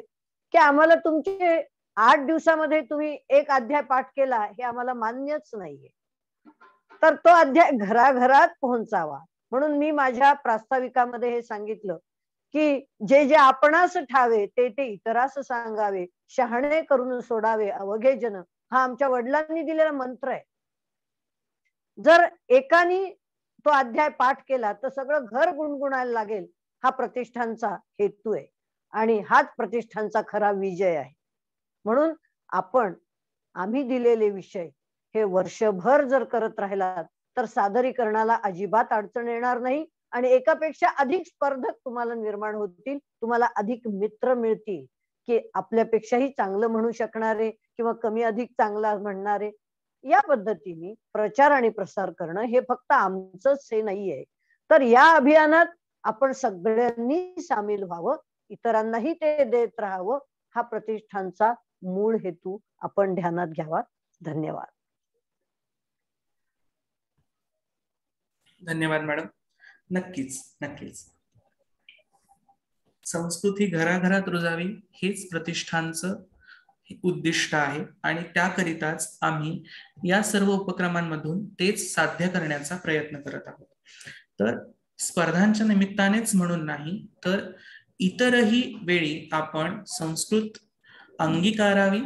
की आम्हाला तुमचे 8 दिवसामध्ये तुम्ही एक अध्याय पाठ केला हे आम्हाला मान्यच नाहीये, तर तो अध्याय घराघरात पोहोचावा. म्हणून मी माझ्या प्रास्ताविकामध्ये हे सांगितलं की जे जे आपणास ठावे ते ते इतरास सांगावे, शहाणे करून सोडावे अवघे जन, हा आमच्या वडिलांनी दिलेला मंत्र आहे. जर एकानी तो अध्याय पाठ केला तर सगळं घर गुणगुणायला लागेल, हा प्रतिष्ठानचा हेतू आहे आणि हाच प्रतिष्ठानचा खरा विजय आहे. म्हणून आम्ही दिलेले विषय हे वर्षभर जर करत राहिलात तर सादरीकरणाला अजिबात अडचण येणार नाही आणि एकापेक्षा अधिक स्पर्धक तुम्हाला निर्माण होतील, तुम्हाला अधिक मित्र मिळतील की आपल्यापेक्षाही चांगलं म्हणू शकणारे किंवा कमी अधिक चांगला म्हणणारे. या पद्धतीने प्रचार आणि प्रसार करणं हे फक्त आमचंच हे नाहीये, तर या अभियानात आपण सगळ्यांनी सामील व्हावं, इतरांनाही ते देत राहावं, हा प्रतिष्ठानचा मूळ हेतू आपण ध्यानात घ्यावा. धन्यवाद. धन्यवाद मॅडम. नक्कीच संस्कृती घराघरात रुजावी हेच प्रतिष्ठानचं उद्दिष्ट आहे आणि त्याकरिताच आम्ही या सर्व उपक्रमांमधून तेच साध्य करण्याचा प्रयत्न करत आहोत. तर स्पर्धांच्या निमित्तानेच म्हणून नाही तर इतरही वेळी आपण संस्कृत अंगीकारावी,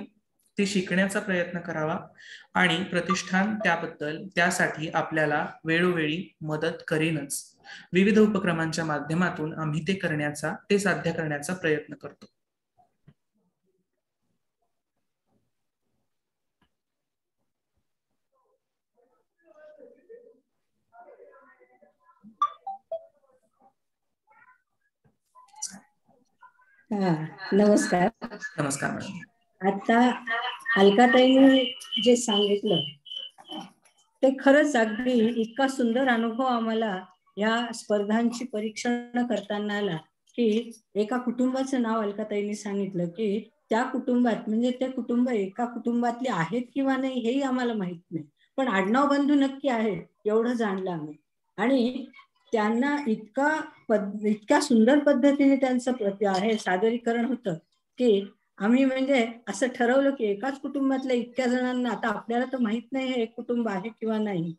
ती शिकण्याचा प्रयत्न करावा आणि प्रतिष्ठान त्यासाठी आपल्याला वेळोवेळी मदत करीनच. विविध उपक्रमांच्या माध्यमातून आम्ही ते साध्य करण्याचा प्रयत्न करतो. नमस्कार. नमस्कार मॅडम. आता अलकाताईंनी जे सांगितलं ते खरंच अगदी इतका सुंदर अनुभव आम्हाला या स्पर्धांची परीक्षण करताना आला की एका कुटुंबाचं नाव अलकाताईंनी सांगितलं की त्या कुटुंबात म्हणजे ते कुटुंब एका कुटुंबातले आहेत किंवा नाही हेही आम्हाला माहित नाही, पण आडनाव बंधू नक्की आहेत एवढं जाणलं आम्ही. आणि त्यांना इतक्या सुंदर पद्धतीने त्यांचं सादरीकरण होतं की आम्ही म्हणजे असं ठरवलं की एकाच कुटुंबातल्या इतक्या जणांना, आता आपल्याला तर माहित नाही हे एक कुटुंब आहे किंवा नाही,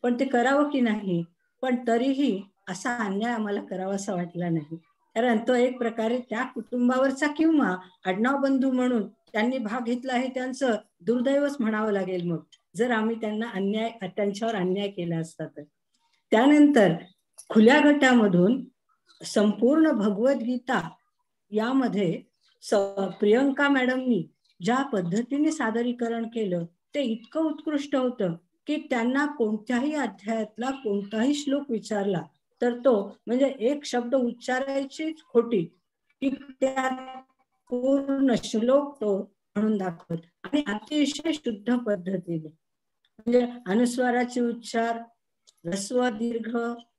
पण ते करावं की नाही, पण तरीही असा अन्याय आम्हाला करावासा वाटला नाही. कारण तो एक प्रकारे त्या कुटुंबावरचा किंवा आडनाव बंधू म्हणून त्यांनी भाग घेतला आहे त्यांचं दुर्दैवच म्हणावं लागेल मग, जर आम्ही त्यांच्यावर अन्याय केला असता तर. त्यानंतर खुल्या गटामधून संपूर्ण भगवद्गीता यामध्ये प्रियंका मॅडमनी ज्या पद्धतीने सादरीकरण केलं ते इतकं उत्कृष्ट होतं की त्यांना कोणत्याही अध्यायातला कोणताही श्लोक विचारला तर तो म्हणजे एक शब्द उच्चारायचीच खोटी की त्या पूर्ण श्लोक तो म्हणून दाखवत आणि अतिशय शुद्ध पद्धतीने, म्हणजे अनुस्वाराचे उच्चार, ह्रस्व दीर्घ,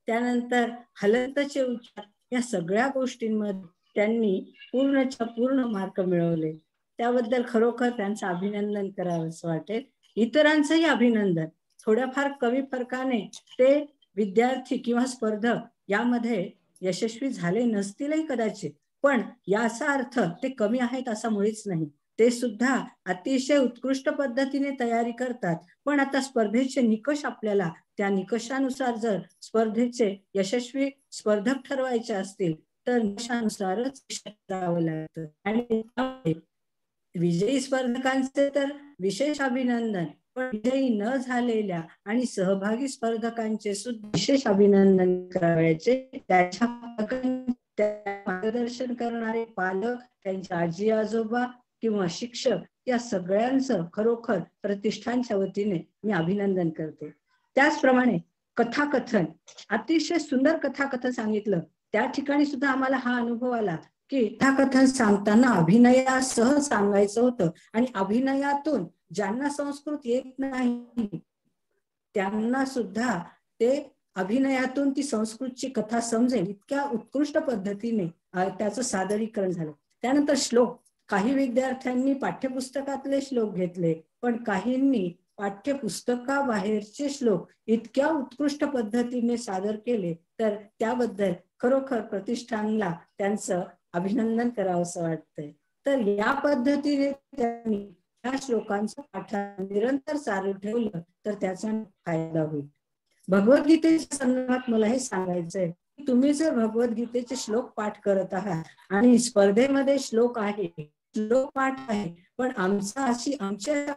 त्यानंतर हलंतचे उच्चार, या सगळ्या गोष्टींमध्ये त्यांनी पूर्णच्या पूर्ण मार्क मिळवले. त्याबद्दल खरोखर त्यांचं अभिनंदन करावं असं वाटेल. इतरांचंही अभिनंदन. थोड्याफार कमी फरकाने ते विद्यार्थी किंवा स्पर्धक यामध्ये यशस्वी झाले नसतीलही कदाचित, पण याचा अर्थ ते कमी आहेत असा मुळीच नाही. ते सुद्धा अतिशय उत्कृष्ट पद्धतीने तयारी करतात. पण आता स्पर्धेचे निकष आपल्याला त्या निकषानुसार जर स्पर्धेचे यशस्वी स्पर्धक ठरवायचे असतील तर निकषानुसारच जावं लागतं. आणि विजयी स्पर्धकांचे तर विशेष अभिनंदन, पण विजयी न झालेल्या आणि सहभागी स्पर्धकांचे सुद्धा विशेष अभिनंदन करायचे. त्याच्या मार्गदर्शन करणारे पालक, त्यांचे आजी आजोबा किंवा शिक्षक या सगळ्यांचं खरोखर प्रतिष्ठानच्या वतीने मी अभिनंदन करते. त्याचप्रमाणे कथाकथन, अतिशय सुंदर कथाकथन सांगितलं. त्या ठिकाणी सुद्धा आम्हाला हा अनुभव आला की कथाकथन सांगताना अभिनयासह सांगायचं होतं आणि अभिनयातून ज्यांना संस्कृत येत नाही त्यांना सुद्धा ते अभिनयातून ती संस्कृतची कथा समजेल इतक्या उत्कृष्ट पद्धतीने त्याचं सादरीकरण झालं. त्यानंतर श्लोक, काही विद्यार्थ्यांनी पाठ्यपुस्तकातले श्लोक घेतले, पण काहींनी पाठ्यपुस्तकाबाहेरचे श्लोक इतक्या उत्कृष्ट पद्धतीने सादर केले, तर त्याबद्दल खरोखर प्रतिष्ठानला त्यांचं अभिनंदन करावं असं वाटतंय. तर या पद्धतीने त्यांनी या श्लोकांचं पाठन निरंतर चालू ठेवलं तर त्याचा फायदा होईल. भगवद्गीतेच्या संदर्भात मला हे सांगायचंय की तुम्ही जर भगवद्गीतेचे श्लोक पाठ करत आहात आणि स्पर्धेमध्ये श्लोक पाठ आहे, पण आमच्या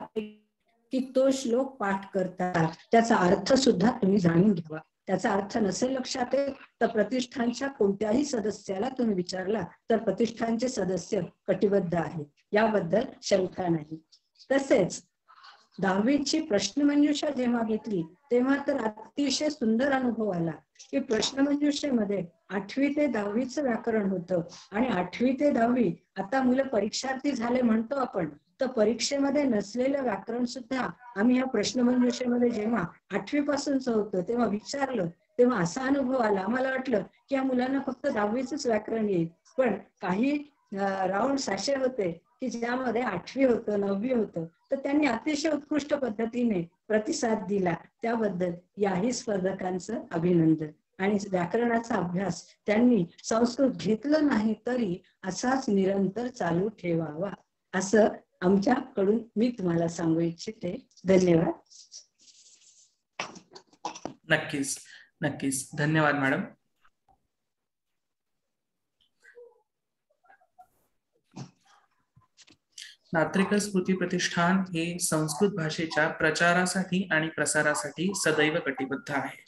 की तो श्लोक पाठ करता त्याचा अर्थ सुद्धा तुम्ही जाणून घ्यावा. त्याचा अर्थ नसेल लक्षात येत तर प्रतिष्ठानच्या कोणत्याही सदस्याला तुम्ही विचारला तर प्रतिष्ठानचे सदस्य कटिबद्ध आहेत, याबद्दल शंका नाही. तसेच 10वीची प्रश्नमंजुषा जेव्हा घेतली तेव्हा तर अतिशय सुंदर अनुभव आला की प्रश्नमंजुषेमध्ये 8वी ते 10वीचं व्याकरण होतं आणि 8वी ते 10वी आता मुलं परीक्षार्थी झाले म्हणतो आपण, तर परीक्षेमध्ये नसलेलं व्याकरण सुद्धा आम्ही या प्रश्नमंजुषेमध्ये जेव्हा 8वी पासूनच होतं तेव्हा विचारलं, तेव्हा असा अनुभव आला. आम्हाला वाटलं की या मुलांना फक्त 10वीच व्याकरण येईल, पण काही राऊंड असे होते की ज्यामध्ये 8वी होतं 9वी होतं, तर त्यांनी अतिशय उत्कृष्ट पद्धतीने प्रतिसाद दिला. त्याबद्दल याही स्पर्धकांचं अभिनंदन. आणि व्याकरणाचा अभ्यास त्यांनी संस्कृत घेतलं नाही तरी असाच निरंतर चालू ठेवावा असं आमच्याकडून मी तुम्हाला सांगू इच्छिते. धन्यवाद. नक्कीच नक्कीच. धन्यवाद मॅडम. नात्रेकर स्मृती प्रतिष्ठान हे संस्कृत भाषेच्या प्रचारासाठी आणि प्रसारासाठी सदैव कटिबद्ध आहे.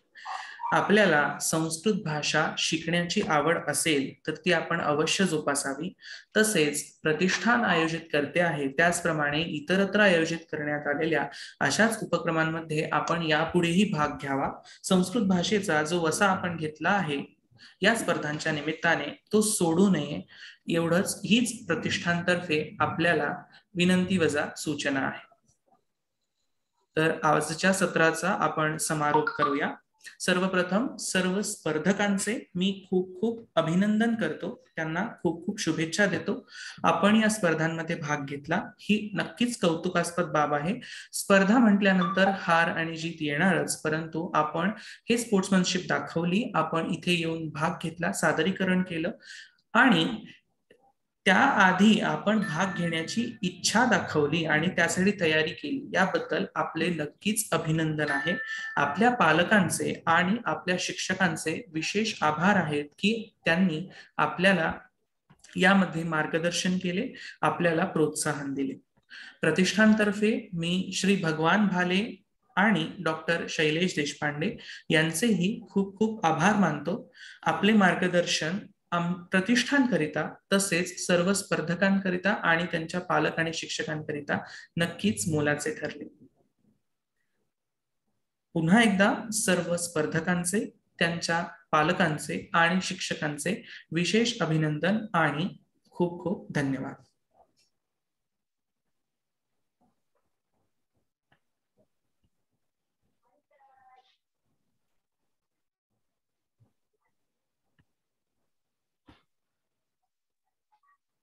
आपल्याला संस्कृत भाषा शिकण्याची आवड असेल तर ती आपण अवश्य जोपासावी. तसेच प्रतिष्ठान आयोजित करते आहे त्याचप्रमाणे इतरत्र आयोजित करण्यात आलेल्या अशाच उपक्रमांमध्ये आपण यापुढेही भाग घ्यावा. संस्कृत भाषेचा जो वसा आपण घेतला आहे या स्पर्धांच्या निमित्ताने तो सोडू नये, एवढंच हीच प्रतिष्ठानतर्फे आपल्याला विनंती वजा सूचना आहे. तर आजच्या सत्राचा आपण समारोप करूया. सर्वप्रथम सर्व स्पर्धकांचे मी खूप खूप अभिनंदन करतो, त्यांना खूप खूप शुभेच्छा देतो. आपण या स्पर्धांमध्ये भाग घेतला ही नक्कीच कौतुकास्पद बाब आहे. स्पर्धा म्हटल्यानंतर हार आणि जीत येणारच, परंतु आपण हे स्पोर्ट्समनशिप दाखवली, आपण इथे येऊन भाग घेतला, सादरीकरण केलं आणि त्याआधी आपण भाग घेण्याची इच्छा दाखवली आणि त्यासाठी तयारी केली, याबद्दल आपले नक्कीच अभिनंदन आहे. आपल्या पालकांचे आणि आपल्या शिक्षकांचे विशेष आभार आहेत की त्यांनी आपल्याला यामध्ये मार्गदर्शन केले, आपल्याला प्रोत्साहन दिले. प्रतिष्ठानतर्फे मी श्री भगवान भाले आणि डॉक्टर शैलेश देशपांडे यांचेही खूप खूप आभार मानतो. आपले मार्गदर्शन प्रतिष्ठानकरिता तसेच सर्व स्पर्धकांकरिता आणि त्यांच्या पालक आणि शिक्षकांकरिता नक्कीच मोलाचे ठरले. पुन्हा एकदा सर्व स्पर्धकांचे, त्यांच्या पालकांचे आणि शिक्षकांचे विशेष अभिनंदन आणि खूप खूप धन्यवाद.